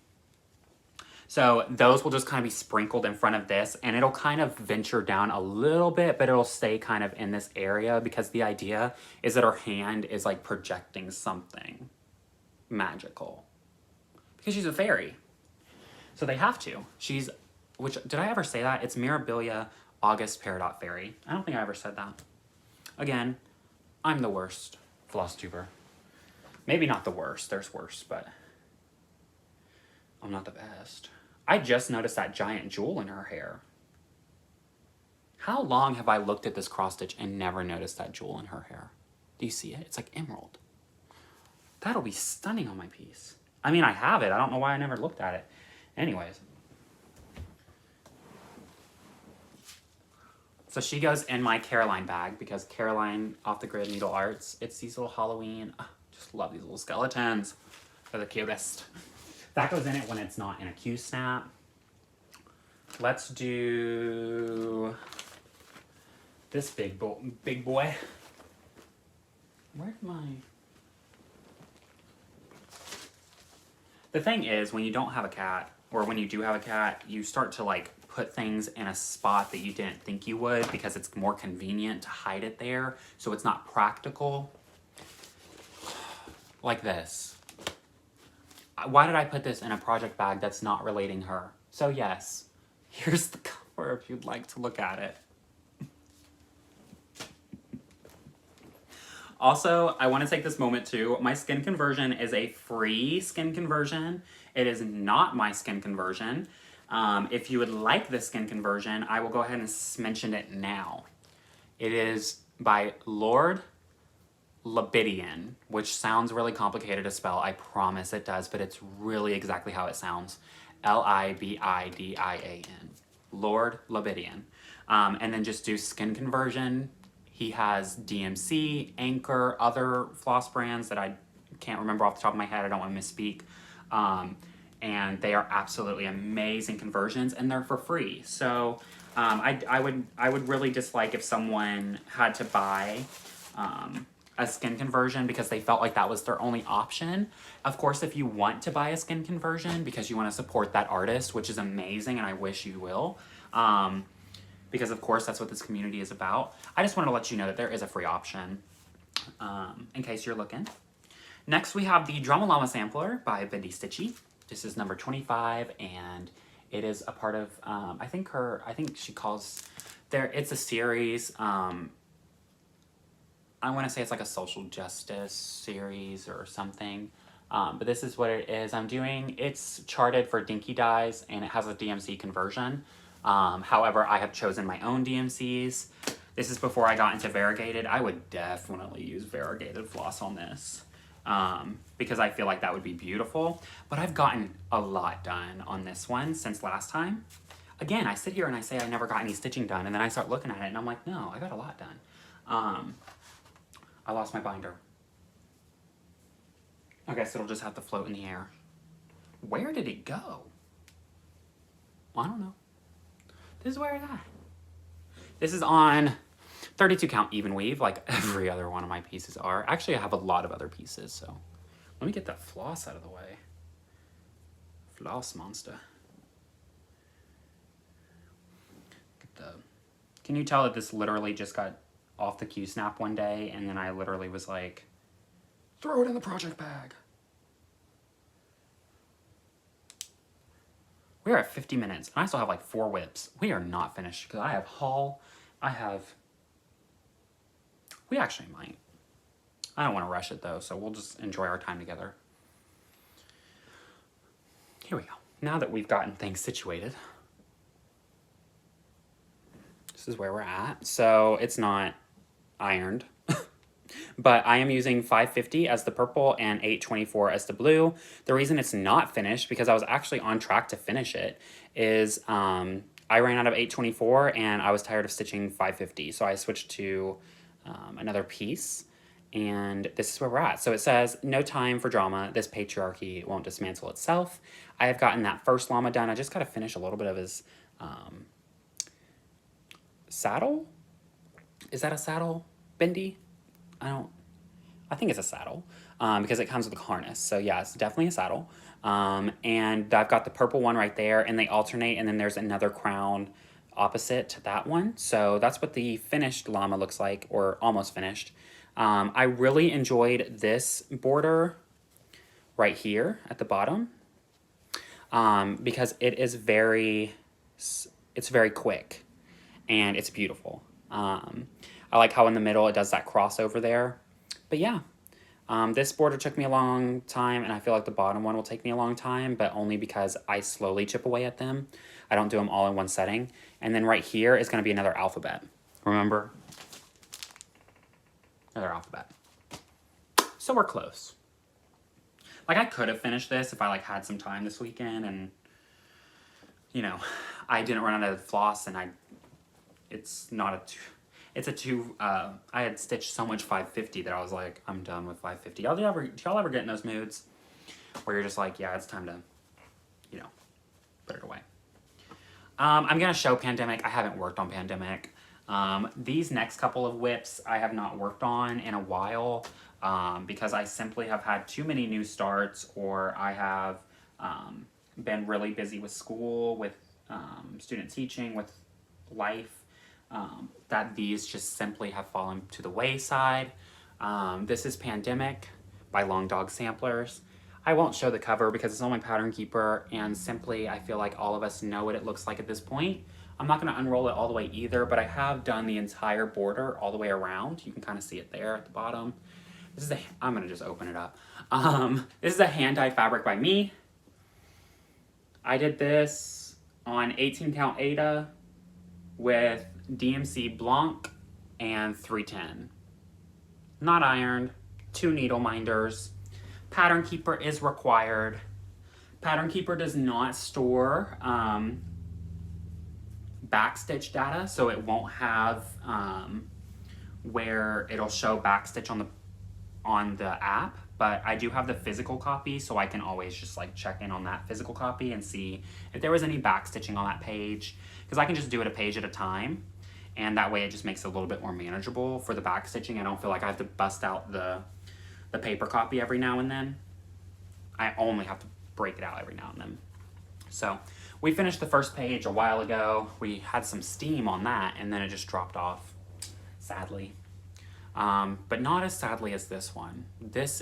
Speaker 1: So those will just kind of be sprinkled in front of this, and it'll kind of venture down a little bit, but it'll stay kind of in this area, because the idea is that her hand is like projecting something magical, because she's a fairy. So they have to. Did I ever say that? It's Mirabilia August Peridot Fairy. I don't think I ever said that. Again, I'm the worst Flosstuber. Maybe not the worst, there's worse, but I'm not the best. I just noticed that giant jewel in her hair. How long have I looked at this cross stitch and never noticed that jewel in her hair? Do you see it? It's like emerald. That'll be stunning on my piece. I mean, I have it. I don't know why I never looked at it. Anyways. So she goes in my Caroline bag, because Caroline Off the Grid Needle Arts, it's these little Halloween, just love these little skeletons. They're the cutest. That goes in it when it's not in a Q-snap. Let's do this big boy. Where's my... The thing is, when you don't have a cat, or when you do have a cat, you start to like put things in a spot that you didn't think you would, because it's more convenient to hide it there, so it's not practical. Like this. Why did I put this in a project bag that's not relating her? So yes, here's the cover if you'd like to look at it. Also, I want to take this moment too. My skin conversion is a free skin conversion. It is not my skin conversion. If you would like the skin conversion, I will go ahead and mention it now. It is by Lord Libidian, which sounds really complicated to spell. I promise it does, but it's really exactly how it sounds. Libidian. Lord Libidian. And then just do skin conversion. He has DMC, Anchor, other floss brands that I can't remember off the top of my head. I don't want to misspeak. And they are absolutely amazing conversions, and they're for free. So I would really dislike if someone had to buy a skin conversion because they felt like that was their only option. Of course, if you want to buy a skin conversion because you want to support that artist, which is amazing, and I wish you will, because of course that's what this community is about. I just wanted to let you know that there is a free option in case you're looking. Next, we have the Drama Llama Sampler by Bendy Stitchy. This is number 25, and it is a part of, I think she calls, it's a series, I want to say it's like a social justice series or something, but this is what it is I'm doing. It's charted for Dinky Dyes, and it has a DMC conversion. However, I have chosen my own DMCs. This is before I got into variegated. I would definitely use variegated floss on this because I feel like that would be beautiful. But I've gotten a lot done on this one since last time. Again, I sit here and I say I never got any stitching done, and then I start looking at it and I'm like, no, I got a lot done. I lost my binder. I guess it'll just have to float in the air. Where did it go? I don't know. This is where it's at. This is on 32 count even weave, like every other one of my pieces are. Actually, I have a lot of other pieces, so let me get that floss out of the way. Floss monster. Can you tell that this literally just got off the Q-snap one day, and then I literally was like, throw it in the project bag. We're at 50 minutes, and I still have like 4 whips. We are not finished, because I have haul, we actually might. I don't want to rush it though, so we'll just enjoy our time together. Here we go. Now that we've gotten things situated, this is where we're at. So it's not ironed, but I am using 550 as the purple and 824 as the blue. The reason it's not finished, because I was actually on track to finish it, is I ran out of 824 and I was tired of stitching 550. So I switched to another piece, and this is where we're at. So it says, no time for drama. This patriarchy won't dismantle itself. I have gotten that first llama done. I just got to finish a little bit of his saddle. Is that a saddle, Bendy? I think it's a saddle because it comes with a harness. So yeah, it's definitely a saddle. And I've got the purple one right there, and they alternate, and then there's another crown opposite to that one. So that's what the finished llama looks like, or almost finished. I really enjoyed this border right here at the bottom because it is it's very quick and it's beautiful. I like how in the middle it does that crossover there. But yeah, this border took me a long time, and I feel like the bottom one will take me a long time, but only because I slowly chip away at them. I don't do them all in one setting. And then right here is going to be another alphabet. Remember? Another alphabet. So we're close. Like, I could have finished this if I like had some time this weekend, and you know, I didn't run out of floss, and I had stitched so much 550 that I was like, I'm done with 550. Do y'all ever get in those moods where you're just like, yeah, it's time to, you know, put it away? I'm gonna show Pandemic. I haven't worked on Pandemic. These next couple of whips I have not worked on in a while because I simply have had too many new starts, or I have been really busy with school, with student teaching, with life, that these just simply have fallen to the wayside. This is Pandemic by Long Dog Samplers. I won't show the cover because it's on my pattern keeper, and simply I feel like all of us know what it looks like at this point. I'm not going to unroll it all the way either, but I have done the entire border all the way around. You can kind of see it there at the bottom. I'm going to just open it up. This is a hand-dyed fabric by me. I did this on 18 count Aida with DMC Blanc and 310. Not ironed, 2 needle minders. Pattern keeper is required. Pattern keeper does not store backstitch data, so it won't have where it'll show backstitch on the app, but I do have the physical copy, so I can always just like check in on that physical copy and see if there was any backstitching on that page, because I can just do it a page at a time, and that way it just makes it a little bit more manageable for the backstitching. I don't feel like I have to bust out the paper copy every now and then. I only have to break it out every now and then. So we finished the first page a while ago. We had some steam on that, and then it just dropped off, sadly. But not as sadly as this one. This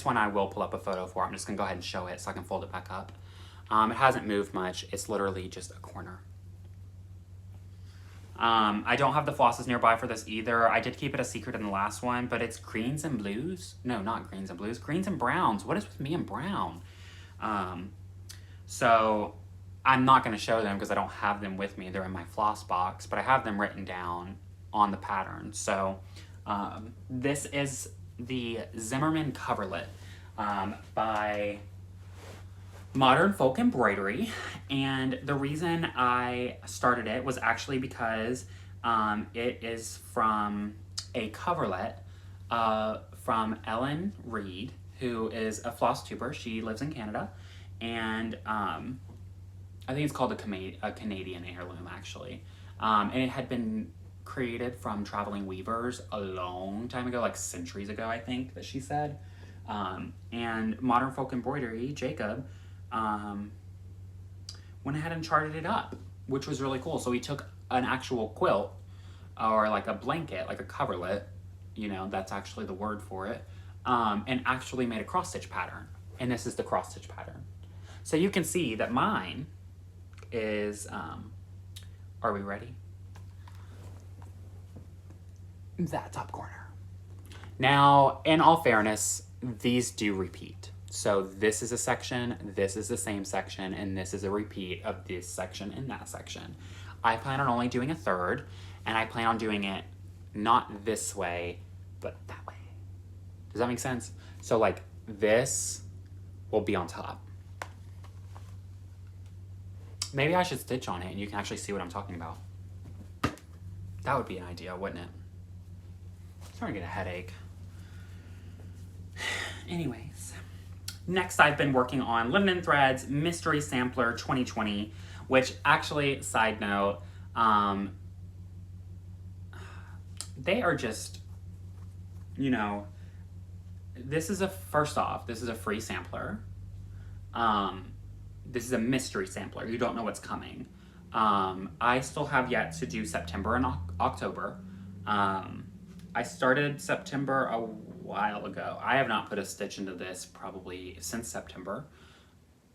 Speaker 1: one I will pull up a photo for. I'm just gonna go ahead and show it so I can fold it back up. It hasn't moved much. It's literally just a corner. I don't have the flosses nearby for this either. I did keep it a secret in the last one, but it's greens and blues. No, not greens and blues. Greens and browns. What is with me and brown? So I'm not going to show them because I don't have them with me. They're in my floss box, but I have them written down on the pattern. So this is the Zimmerman coverlet by Modern Folk Embroidery, and the reason I started it was actually because it is from a coverlet from Ellen Reed, who is a Flosstuber. She lives in Canada, and I think it's called a Canadian heirloom, actually. And it had been created from traveling weavers a long time ago, like centuries ago, I think that she said. And Modern Folk Embroidery, Jacob, went ahead and charted it up, which was really cool. So he took an actual quilt, or like a blanket, like a coverlet, you know, that's actually the word for it, and actually made a cross stitch pattern. And this is the cross stitch pattern. So you can see that mine is, are we ready? That top corner. Now, in all fairness, these do repeat. So this is a section, this is the same section, and this is a repeat of this section and that section. I plan on only doing a third, and I plan on doing it not this way, but that way. Does that make sense? So like this will be on top. Maybe I should stitch on it and you can actually see what I'm talking about. That would be an idea, wouldn't it? I'm starting to get a headache. Anyways, next I've been working on Linen Threads Mystery Sampler 2020, which actually, side note, they are just, you know, this is first off, this is a free sampler. This is a mystery sampler. You don't know what's coming. I still have yet to do September and October. I started September a while ago. I have not put a stitch into this probably since September,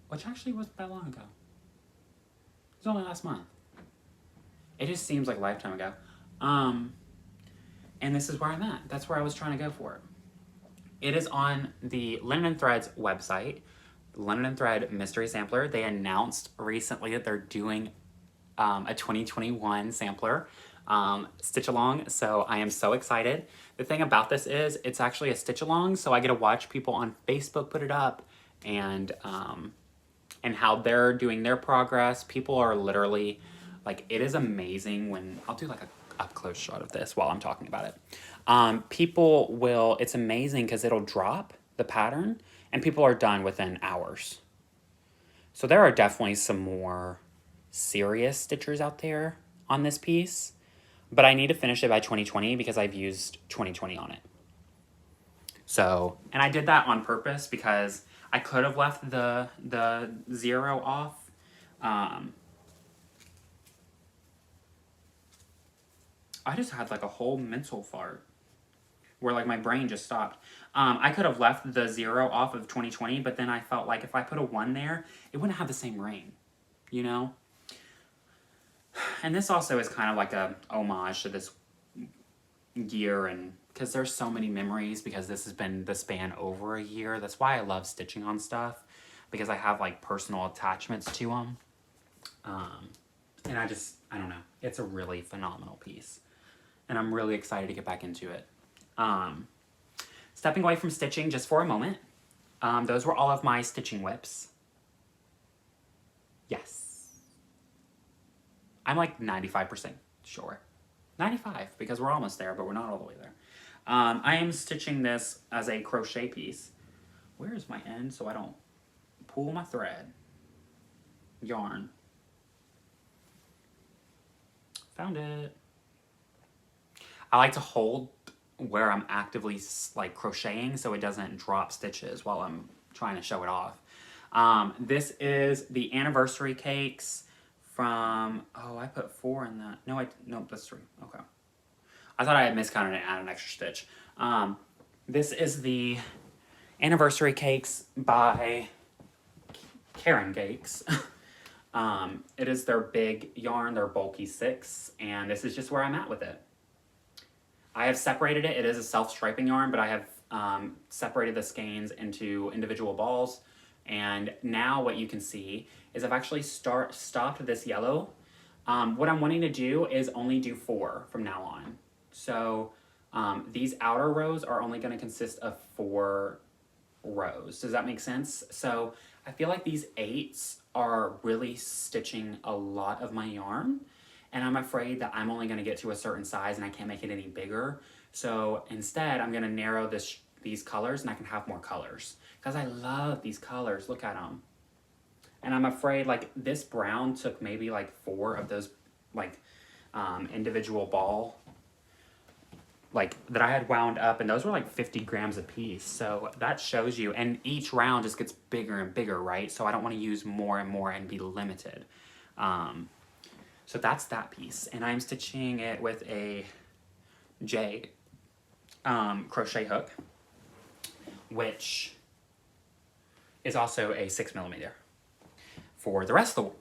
Speaker 1: which actually wasn't that long ago. It was only last month. It just seems like a lifetime ago. And this is where I'm at. That's where I was trying to go for it. It is on the Linen Threads website, Linen Thread Mystery Sampler. They announced recently that they're doing a 2021 sampler stitch along, so I am so excited. The thing about this is it's actually a stitch along, so I get to watch people on Facebook put it up, and how they're doing their progress. People are literally, like, it is amazing when, I'll do like a up close shot of this while I'm talking about it. People will, it's amazing because it'll drop the pattern and people are done within hours. So there are definitely some more serious stitchers out there on this piece, but I need to finish it by 2020 because I've used 2020 on it. So, and I did that on purpose because I could have left the 0 off. I just had like a whole mental fart where like my brain just stopped. I could have left the 0 off of 2020, but then I felt like if I put a 1 there, it wouldn't have the same ring, you know? And this also is kind of like a homage to this year, and because there's so many memories, because this has been the span over a year. That's why I love stitching on stuff, because I have like personal attachments to them. And I don't know. It's a really phenomenal piece. And I'm really excited to get back into it. Stepping away from stitching just for a moment. Those were all of my stitching whips. Yes. I'm like 95% sure. 95, because we're almost there, but we're not all the way there. I am stitching this as a crochet piece. Where is my end so I don't pull my thread? Yarn. Found it. I like to hold where I'm actively like crocheting so it doesn't drop stitches while I'm trying to show it off. This is the anniversary cakes from, oh, I put 4 in that. No, that's 3. Okay. I thought I had miscounted and added an extra stitch. This is the anniversary cakes by Karen Cakes. It is their big yarn, their bulky 6, and this is just where I'm at with it. I have separated it. It is a self-striping yarn, but I have separated the skeins into individual balls. And now what you can see is I've actually stopped this yellow. What I'm wanting to do is only do 4 from now on. So these outer rows are only going to consist of 4 rows. Does that make sense? So I feel like these 8s are really stitching a lot of my yarn, and I'm afraid that I'm only going to get to a certain size and I can't make it any bigger. So instead, I'm going to narrow these colors and I can have more colors because I love these colors. Look at them. And I'm afraid like this brown took maybe like 4 of those like individual ball like that I had wound up, and those were like 50 grams a piece. So that shows you, and each round just gets bigger and bigger, right? So I don't want to use more and more and be limited. So that's that piece, and I'm stitching it with a J crochet hook, which is also a 6mm for the rest of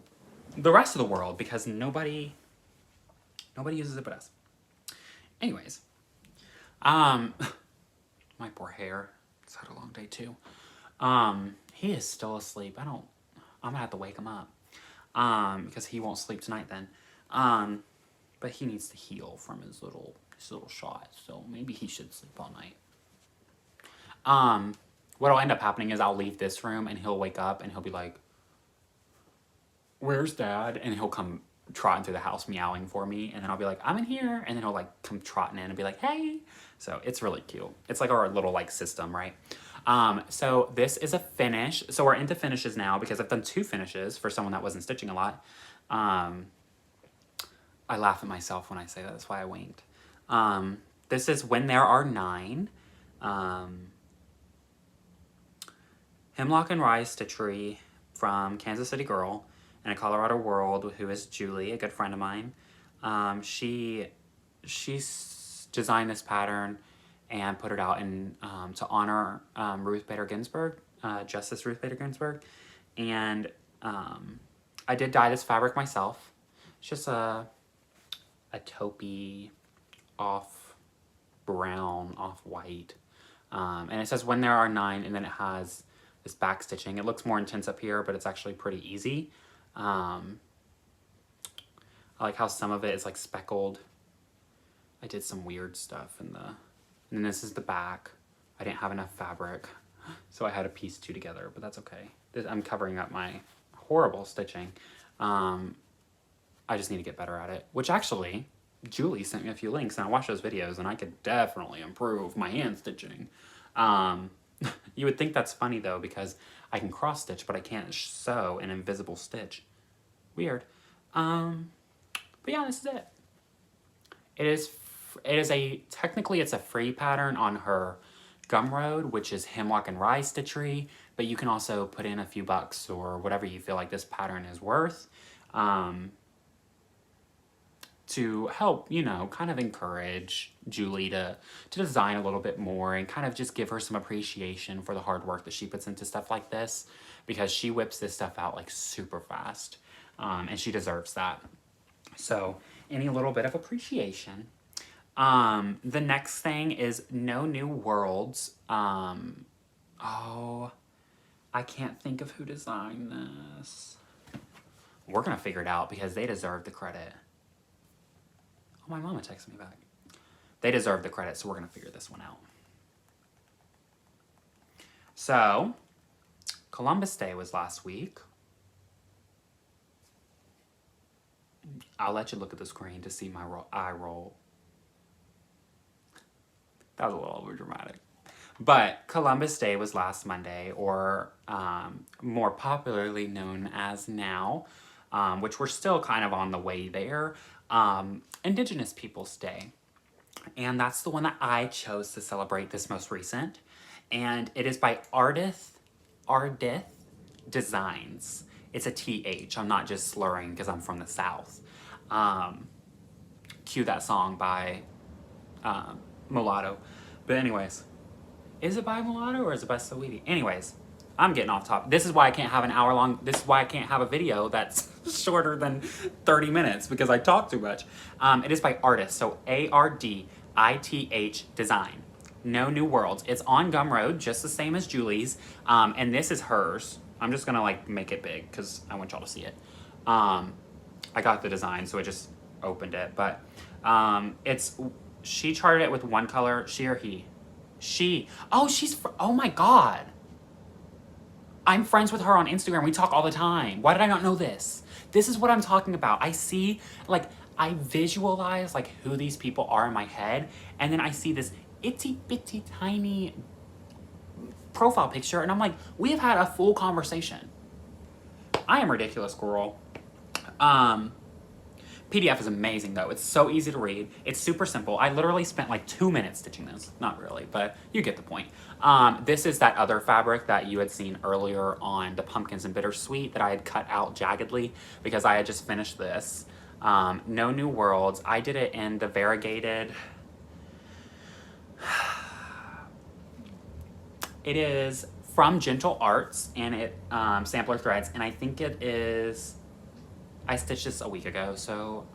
Speaker 1: the world, because nobody uses it but us. Anyways, my poor hair. It's had a long day too. He is still asleep. I'm gonna have to wake him up. Because he won't sleep tonight then. But he needs to heal from his little shot, so maybe he should sleep all night. What'll end up happening is I'll leave this room and he'll wake up and he'll be like, "Where's Dad?" And he'll come trotting through the house meowing for me, and then I'll be like, "I'm in here," and then he'll like come trotting in and be like, "Hey." So it's really cute. It's like our little like system, right? So this is a finish. So we're into finishes now because I've done 2 finishes for someone that wasn't stitching a lot. I laugh at myself when I say that. That's why I winked. This is When There Are 9. Hemlock and Rye Stitchery from Kansas City Girl and a Colorado World, who is Julie, a good friend of mine. She's designed this pattern and put it out in to honor Ruth Bader Ginsburg, Justice Ruth Bader Ginsburg. And I did dye this fabric myself. It's just a taupey, off brown, off white. And it says When There Are 9, and then it has this back stitching. It looks more intense up here, but it's actually pretty easy. I like how some of it is like speckled. I did some weird stuff in the... And then this is the back. I didn't have enough fabric, so I had to piece 2 together, but that's okay. I'm covering up my horrible stitching. I just need to get better at it, which actually, Julie sent me a few links, and I watched those videos, and I could definitely improve my hand stitching. You would think that's funny, though, because I can cross-stitch, but I can't sew an invisible stitch. Weird. But yeah, this is it. Technically it's a free pattern on her Gumroad, which is Hemlock and Rye Stitchery, but you can also put in a few bucks or whatever you feel like this pattern is worth to help, you know, kind of encourage Julie to design a little bit more and kind of just give her some appreciation for the hard work that she puts into stuff like this, because she whips this stuff out like super fast, and she deserves that. So any little bit of appreciation. The next thing is No New Worlds. Oh, I can't think of who designed this. We're gonna figure it out because they deserve the credit. Oh, my mama texted me back. They deserve the credit, so we're gonna figure this one out. So, Columbus Day was last week. I'll let you look at the screen to see my eye roll. That was a little over dramatic. But Columbus Day was last Monday, or more popularly known as now, which we're still kind of on the way there, Indigenous Peoples Day. And that's the one that I chose to celebrate this most recent. And it is by Ardith Designs. It's a TH. I'm not just slurring because I'm from the South. Cue that song by Mulatto. But anyways, is it by Mulatto or is it by Saweetie? Anyways, I'm getting off topic. This is why I can't have an hour long, this is why I can't have a video that's shorter than 30 minutes, because I talk too much. It is by Ardith, so ARDITH Design. No New Worlds. It's on Gumroad, just the same as Julie's, and this is hers. I'm just gonna like make it big because I want y'all to see it. I got the design, so I just opened it, but it's She charted it with one color. She or he? She. Oh, oh my God. I'm friends with her on Instagram. We talk all the time. Why did I not know this? This is what I'm talking about. I see, like, I visualize, like, who these people are in my head, and then I see this itty bitty tiny profile picture, and I'm like, we have had a full conversation. I am ridiculous, girl. PDF is amazing though. It's so easy to read. It's super simple. I literally spent like 2 minutes stitching this. Not really, but you get the point. This is that other fabric that you had seen earlier on the Pumpkins and Bittersweet that I had cut out jaggedly because I had just finished this. No New Worlds. I did it in the variegated. It is from Gentle Arts, and it sampler threads, and I think it is. I stitched this a week ago, so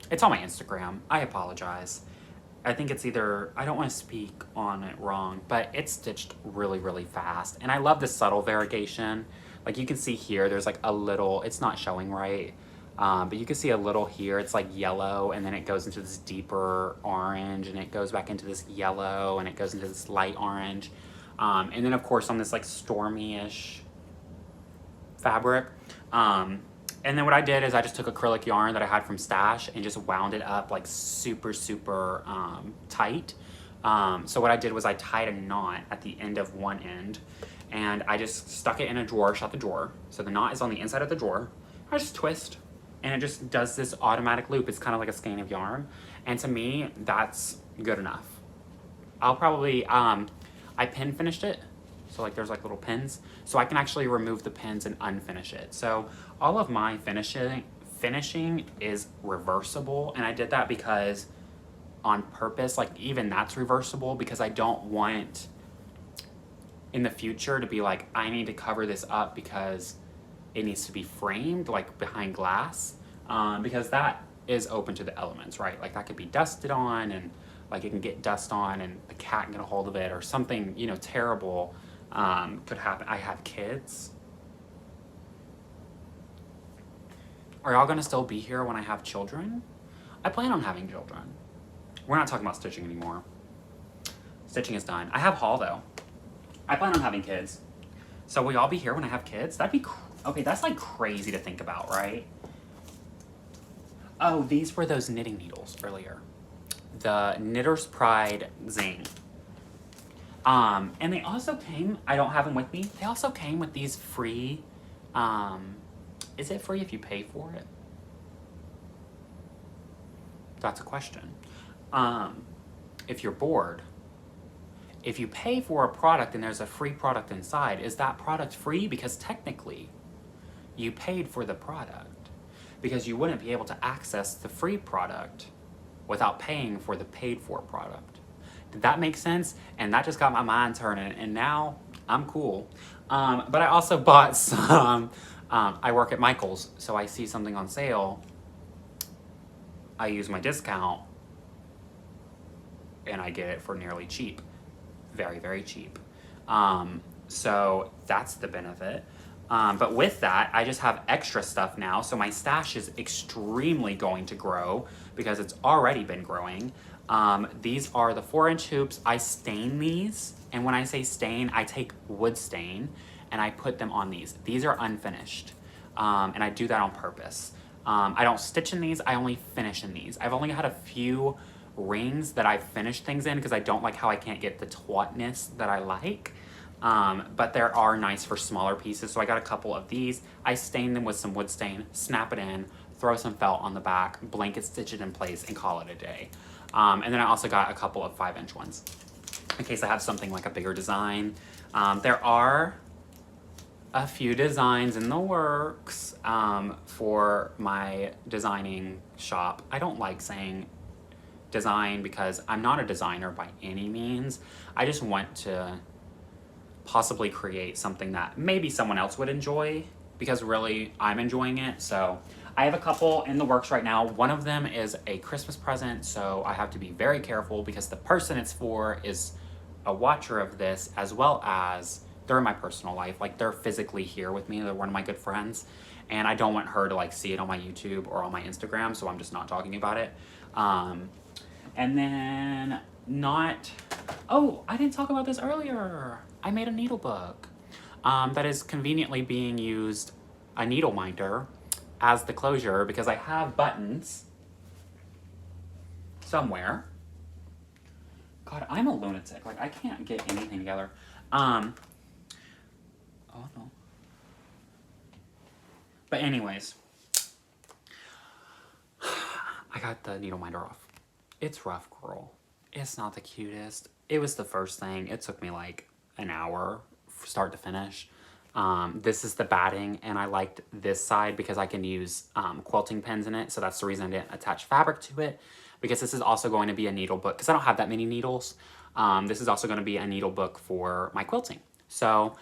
Speaker 1: it's on my Instagram. I apologize. I think it's either, I don't want to speak on it wrong, but it's stitched really, really fast. And I love the subtle variegation. Like you can see here, there's like a little, it's not showing right, but you can see a little here. It's like yellow, and then it goes into this deeper orange, and it goes back into this yellow, and it goes into this light orange. And then of course on this like stormy-ish fabric. And then what I did is I just took acrylic yarn that I had from Stash and just wound it up like super, super tight. So what I did was I tied a knot at the end of one end, and I just stuck it in a drawer, shut the drawer. So the knot is on the inside of the drawer. I just twist, and it just does this automatic loop. It's kind of like a skein of yarn. And to me, that's good enough. I'll probably, I pin finished it. So like there's like little pins. So I can actually remove the pins and unfinish it. So all of my finishing is reversible. And I did that because on purpose, like even that's reversible because I don't want in the future to be like, I need to cover this up because it needs to be framed like behind glass. Because that is open to the elements, right? Like that could be dusted on, and like it can get dust on and the cat can get a hold of it, or something, you know, terrible could happen. I have kids. Are y'all gonna still be here when I have children? I plan on having children. We're not talking about stitching anymore. Stitching is done. I have haul though. I plan on having kids. So will y'all be here when I have kids? That'd be, okay, that's like crazy to think about, right? Oh, these were those knitting needles earlier. The Knitter's Pride Zing. And they also came, I don't have them with me, they also came with these free, is it free if you pay for it? That's a question. If you're bored, if you pay for a product and there's a free product inside, is that product free? Because technically, you paid for the product. Because you wouldn't be able to access the free product without paying for the paid for product. Did that make sense? And that just got my mind turning, and now I'm cool. But I also bought some, I work at Michael's, so I see something on sale, I use my discount, and I get it for nearly cheap. Very, very cheap. So that's the benefit. But with that, I just have extra stuff now, so my stash is extremely going to grow because it's already been growing. These are the 4-inch hoops. I stain these, and when I say stain, I take wood stain and I put them on these. These are unfinished, and I do that on purpose. I don't stitch in these, I only finish in these. I've only had a few rings that I've finished things in because I don't like how I can't get the tautness that I like. But there are nice for smaller pieces, so I got a couple of these. I stain them with some wood stain, snap it in, throw some felt on the back, blanket stitch it in place, and call it a day. And then I also got a couple of 5-inch ones in case I have something like a bigger design. There are a few designs in the works for my designing shop. I don't like saying design because I'm not a designer by any means. I just want to possibly create something that maybe someone else would enjoy because really I'm enjoying it. So I have a couple in the works right now. One of them is a Christmas present, so I have to be very careful because the person it's for is a watcher of this as well as they're in my personal life. Like, they're physically here with me. They're one of my good friends. And I don't want her to, like, see it on my YouTube or on my Instagram, so I'm just not talking about it. And then, oh, I didn't talk about this earlier. I made a needle book that is conveniently being used, a needle minder, as the closure because I have buttons somewhere. God, I'm a lunatic. Like, I can't get anything together. Oh no. But anyways, I got the needle minder off. It's rough, girl. It's not the cutest. It was the first thing. It took me like an hour start to finish. This is the batting, and I liked this side because I can use quilting pins in it, so that's the reason I didn't attach fabric to it, because this is also going to be a needle book, because I don't have that many needles. This is also going to be a needle book for my quilting. So,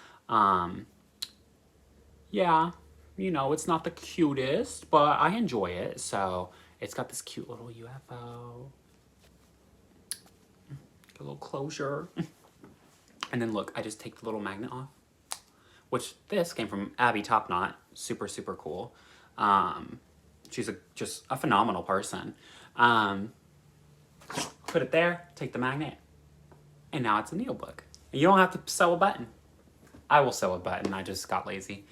Speaker 1: yeah, you know, it's not the cutest, but I enjoy it. So, it's got this cute little UFO. A little closure. And then look, I just take the little magnet off. Which this came from Abby Topknot. Super, super cool. She's just a phenomenal person. Put it there, take the magnet, and now it's a needle book. And you don't have to sew a button. I will sew a button, I just got lazy.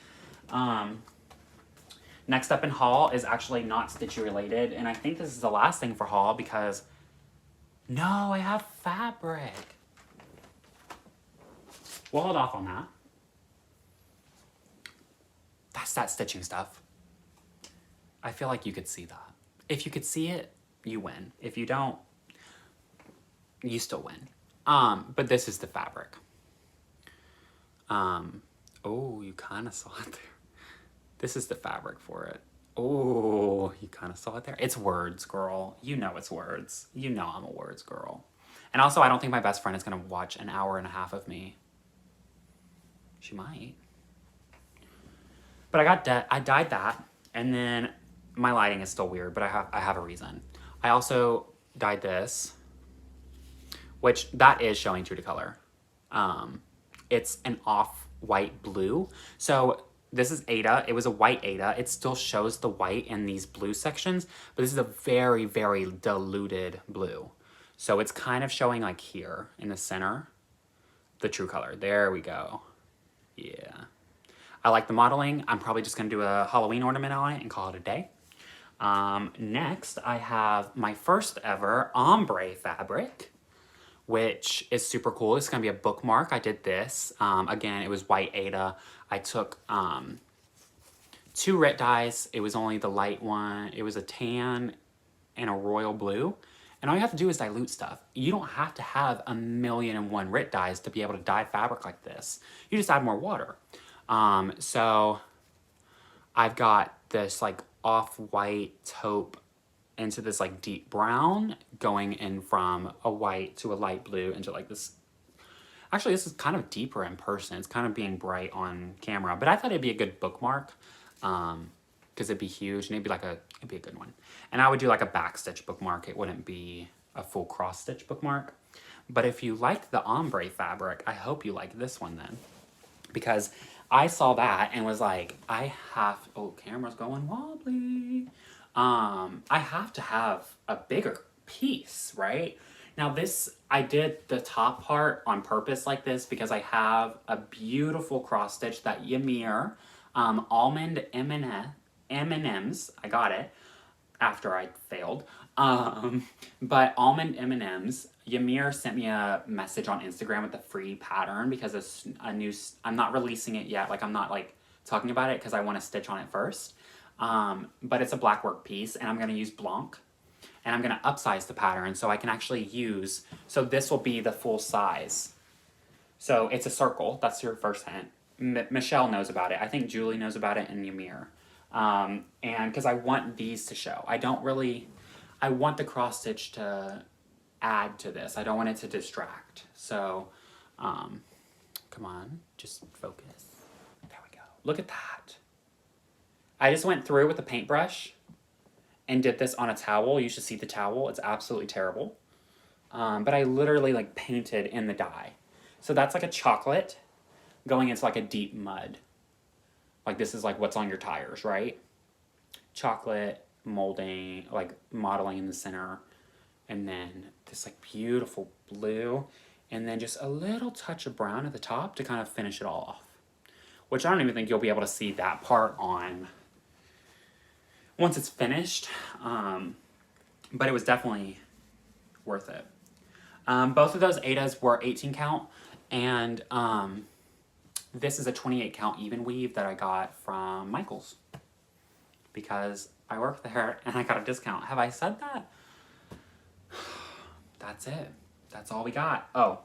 Speaker 1: Next up in haul is actually not stitchy related, and I think this is the last thing for haul because, no, I have fabric. We'll hold off on that. That's that stitching stuff. I feel like you could see that. If you could see it, you win. If you don't, you still win. But this is the fabric. Oh, you kind of saw it there. This is the fabric for it. Oh, you kind of saw it there. It's words, girl. You know it's words. You know I'm a words girl. And also, I don't think my best friend is going to watch an hour and a half of me. She might. But I dyed that, and then my lighting is still weird, but I have a reason. I also dyed this, which that is showing true to color. It's an off-white blue. So this is Ada. It was a white Ada. It still shows the white in these blue sections, but this is a very, very diluted blue. So it's kind of showing like here in the center, the true color. There we go. Yeah. I like the modeling. I'm probably just going to do a Halloween ornament on it and call it a day. Next, I have my first ever ombre fabric, which is super cool. It's going to be a bookmark. I did this. Again, it was white Ada. I took 2 Rit dyes. It was only the light one. It was a tan and a royal blue. And all you have to do is dilute stuff. You don't have to have 1,000,001 Rit dyes to be able to dye fabric like this. You just add more water. So I've got this like off-white taupe into this like deep brown, going in from a white to a light blue into like this. Actually, this is kind of deeper in person. It's kind of being bright on camera, but I thought it'd be a good bookmark, because it'd be huge and it'd be a good one. And I would do like a backstitch bookmark. It wouldn't be a full cross stitch bookmark. But if you like the ombre fabric, I hope you like this one then, because I saw that and was like, oh, camera's going wobbly. I have to have a bigger piece, right? Now this, I did the top part on purpose like this because I have a beautiful cross stitch that Ymir, almond M&Ms, I got it after I failed. But almond M&Ms, Ymir sent me a message on Instagram with a free pattern because it's a new, I'm not releasing it yet. Like I'm not like talking about it because I want to stitch on it first. But it's a black work piece and I'm going to use Blanc and I'm going to upsize the pattern so I can actually use, so this will be the full size. So it's a circle. That's your first hint. Michelle knows about it. I think Julie knows about it and Ymir. And because I want these to show. I want the cross stitch to add to this. I don't want it to distract. So, come on, just focus. There we go. Look at that. I just went through with a paintbrush and did this on a towel. You should see the towel. It's absolutely terrible. But I literally like painted in the dye. So that's like a chocolate. going into like a deep mud. Like this is like what's on your tires, right? Chocolate molding, like modeling in the center, and then this like beautiful blue, and then just a little touch of brown at the top to kind of finish it all off. Which I don't even think you'll be able to see that part on once it's finished, but it was definitely worth it. Both of those Adas were 18 count, and this is a 28 count even weave that I got from Michael's because I work there and I got a discount. Have I said that? That's it. That's all we got. Oh,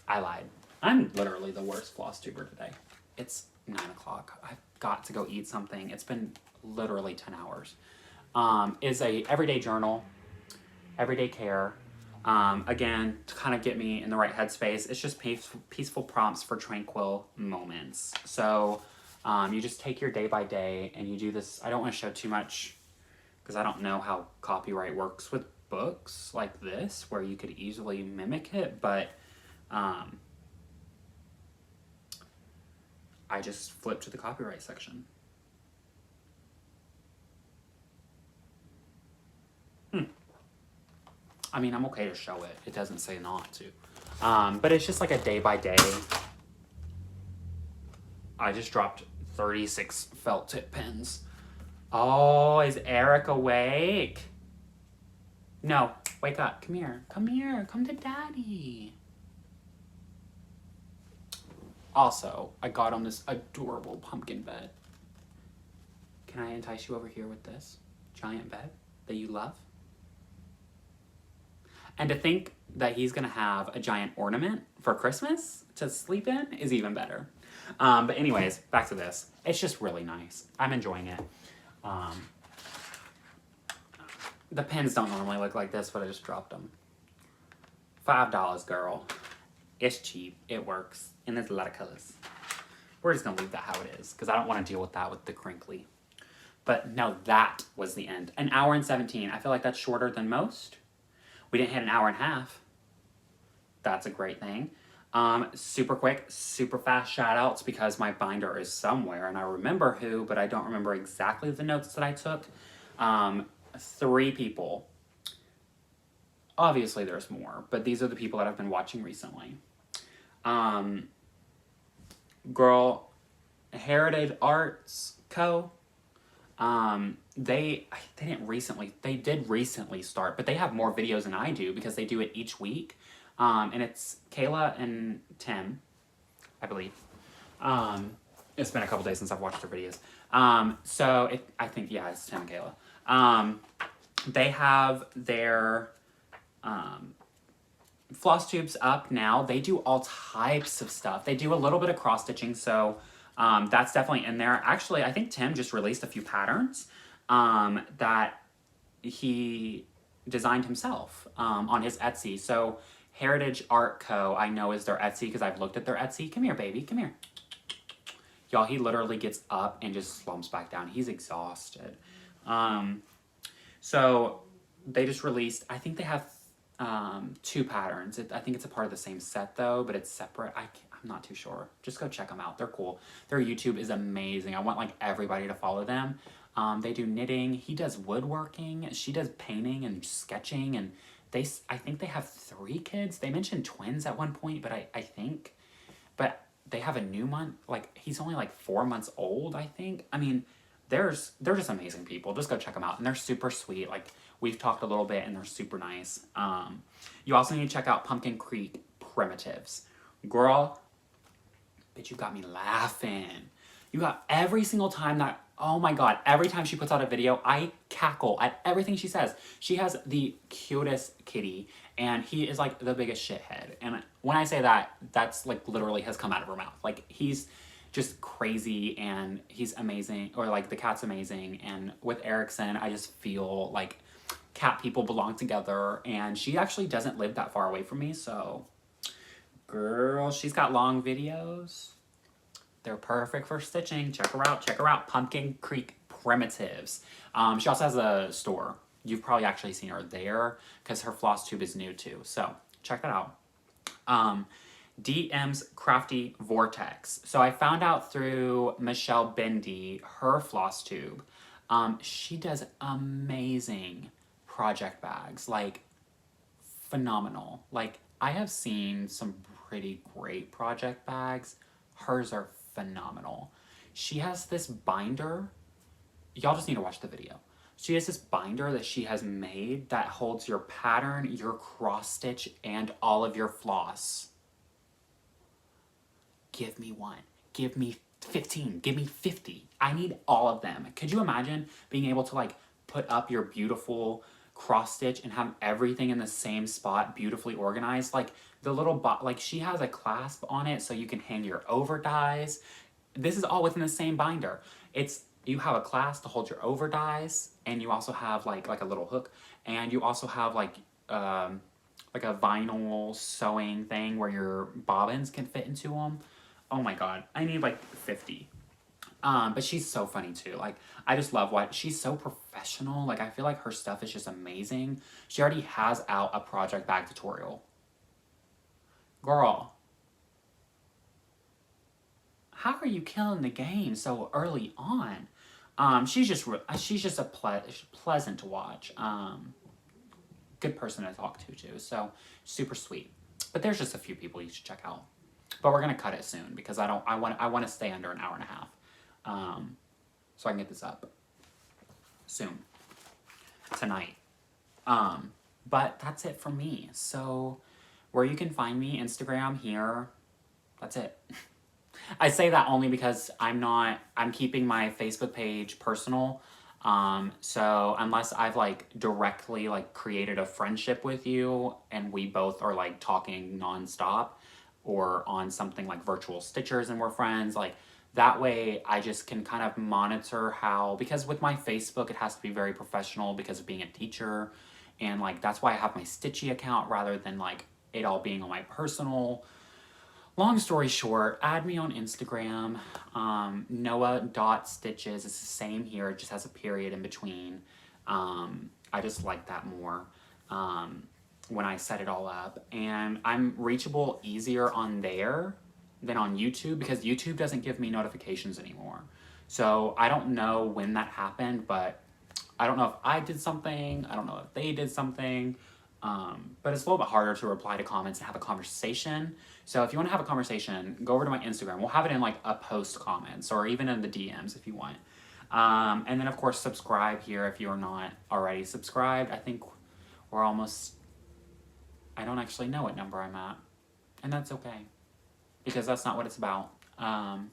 Speaker 1: I lied. I'm literally the worst floss tuber today. It's 9 o'clock. I've got to go eat something. It's been literally 10 hours. Is a everyday journal, everyday care. Again, to kind of get me in the right headspace. It's just peaceful prompts for tranquil moments. So you just take your day by day and you do this. I don't want to show too much because I don't know how copyright works with books like this where you could easily mimic it, but I just flipped to the copyright section. I mean, I'm okay to show it. It doesn't say not to. But it's just like a day by day. I just dropped 36 felt tip pens. Oh, is Eric awake? No, wake up. Come here. Come here. Come to daddy. Also, I got him this adorable pumpkin bed. Can I entice you over here with this giant bed that you love? And to think that he's gonna have a giant ornament for Christmas to sleep in is even better. But anyways, back to this. It's just really nice. I'm enjoying it. The pens don't normally look like this, but I just dropped them. $5, girl. It's cheap. It works. And there's a lot of colors. We're just gonna leave that how it is because I don't want to deal with that with the crinkly. But no, that was the end. 1 hour and 17. I feel like that's shorter than most. We didn't hit 1 hour and a half. That's a great thing. Super quick, super fast shout outs because my binder is somewhere and I remember who, but I don't remember exactly the notes that I took. 3 people. Obviously there's more, but these are the people that I've been watching recently. Girl, Heritage Arts Co. They did recently start, but they have more videos than I do because they do it each week. And it's Kayla and Tim, I believe. It's been a couple days since I've watched their videos. I think, yeah, it's Tim and Kayla. They have their, floss tubes up now. They do all types of stuff. They do a little bit of cross stitching, so that's definitely in there. Actually, I think Tim just released a few patterns that he designed himself on his Etsy. So Heritage Art Co. I know is their Etsy because I've looked at their Etsy. Come here, baby. Come here. Y'all, he literally gets up and just slumps back down. He's exhausted. So they just released, I think they have 2 patterns. I think it's a part of the same set though, but it's separate. I'm not too sure. Just go check them out. They're cool. Their YouTube is amazing. I want like everybody to follow them. They do knitting. He does woodworking. She does painting and sketching. And I think they have 3 kids. They mentioned twins at one point, but but they have a new one. Like he's only like 4 months old, I think. I mean, they're just amazing people. Just go check them out. And they're super sweet. Like we've talked a little bit and they're super nice. You also need to check out Pumpkin Creek Primitives. Girl, bitch, you got me laughing. You got every single time that, oh my God, every time she puts out a video, I cackle at everything she says. She has the cutest kitty and he is like the biggest shithead. And when I say that, that's like literally has come out of her mouth. Like he's just crazy and he's amazing, or like the cat's amazing. And with Erickson, I just feel like cat people belong together, and she actually doesn't live that far away from me, so girl, she's got long videos. They're perfect for stitching. Check her out, Pumpkin Creek Primitives. She also has a store. You've probably actually seen her there because her floss tube is new too, so check that out. DM's Crafty Vortex. So I found out through Michelle Bendy, her Flosstube. She does amazing project bags, like phenomenal. Like I have seen some pretty great project bags. Hers are phenomenal. She has this binder. Y'all just need to watch the video. She has this binder that she has made that holds your pattern, your cross stitch, and all of your floss. Give me one. Give me 15. Give me 50. I need all of them. Could you imagine being able to like put up your beautiful cross stitch and have everything in the same spot, beautifully organized? Like the little like she has a clasp on it so you can hang your over dies. This is all within the same binder. You have a clasp to hold your over dies, and you also have like a little hook, and you also have like a vinyl sewing thing where your bobbins can fit into them. Oh my god, I need like 50. But she's so funny too. Like, I just love what she's so professional. Like, I feel like her stuff is just amazing. She already has out a project bag tutorial. Girl, how are you killing the game so early on? She's just a pleasant to watch. Good person to talk to too. So super sweet. But there's just a few people you should check out. But we're gonna cut it soon because I want to stay under an hour and a half, so I can get this up soon tonight. But that's it for me. So where you can find me, Instagram here. That's it. I say that only because I'm keeping my Facebook page personal. So unless I've like directly like created a friendship with you and we both are like talking nonstop, or on something like virtual stitchers and we're friends, like that way I just can kind of monitor how, because with my Facebook it has to be very professional because of being a teacher, and like that's why I have my Stitchy account rather than like it all being on my personal. Long story short, add me on Instagram, Noah.stitches. It's the same here, it just has a period in between. I just like that more. When I set it all up, and I'm reachable easier on there than on YouTube because YouTube doesn't give me notifications anymore. So I don't know when that happened, but I don't know if I did something, I don't know if they did something, but it's a little bit harder to reply to comments and have a conversation. So if you want to have a conversation, go over to my Instagram. We'll have it in like a post comments or even in the DMs if you want. And then of course subscribe here if you're not already subscribed. I think we're almost, I don't actually know what number I'm at, and that's okay, because that's not what it's about. I'm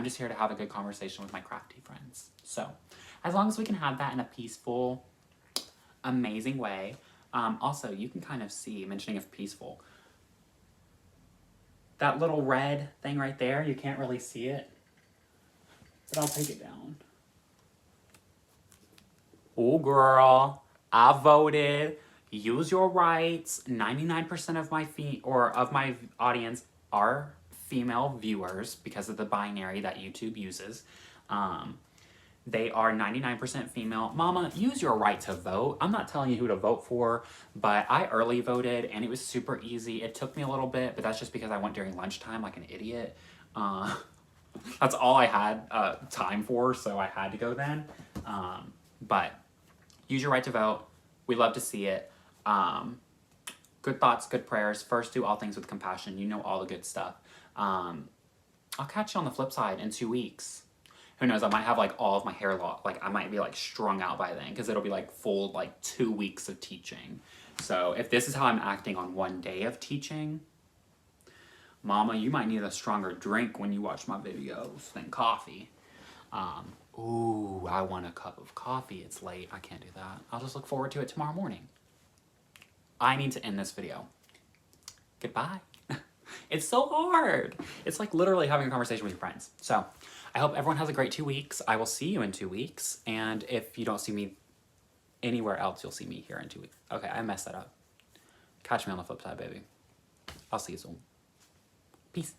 Speaker 1: just here to have a good conversation with my crafty friends. So, as long as we can have that in a peaceful, amazing way. Also, you can kind of see, mentioning of peaceful, that little red thing right there, you can't really see it, but I'll take it down. Oh girl, I voted. Use your rights. 99% of my audience are female viewers because of the binary that YouTube uses. They are 99% female. Mama, use your right to vote. I'm not telling you who to vote for, but I early voted and it was super easy. It took me a little bit, but that's just because I went during lunchtime like an idiot. That's all I had time for, so I had to go then. But use your right to vote. We love to see it. Good thoughts, good prayers. First, do all things with compassion. You know all the good stuff. I'll catch you on the flip side in 2 weeks. Who knows, I might have like all of my hair like I might be like strung out by then because it'll be like full like 2 weeks of teaching. So if this is how I'm acting on one day of teaching, Mama, you might need a stronger drink when you watch my videos than coffee. Ooh, I want a cup of coffee. It's late. I can't do that. I'll just look forward to it tomorrow morning. I need to end this video. Goodbye. It's so hard. It's like literally having a conversation with your friends. So I hope everyone has a great 2 weeks. I will see you in 2 weeks. And if you don't see me anywhere else, you'll see me here in 2 weeks. Okay, I messed that up. Catch me on the flip side, baby. I'll see you soon. Peace.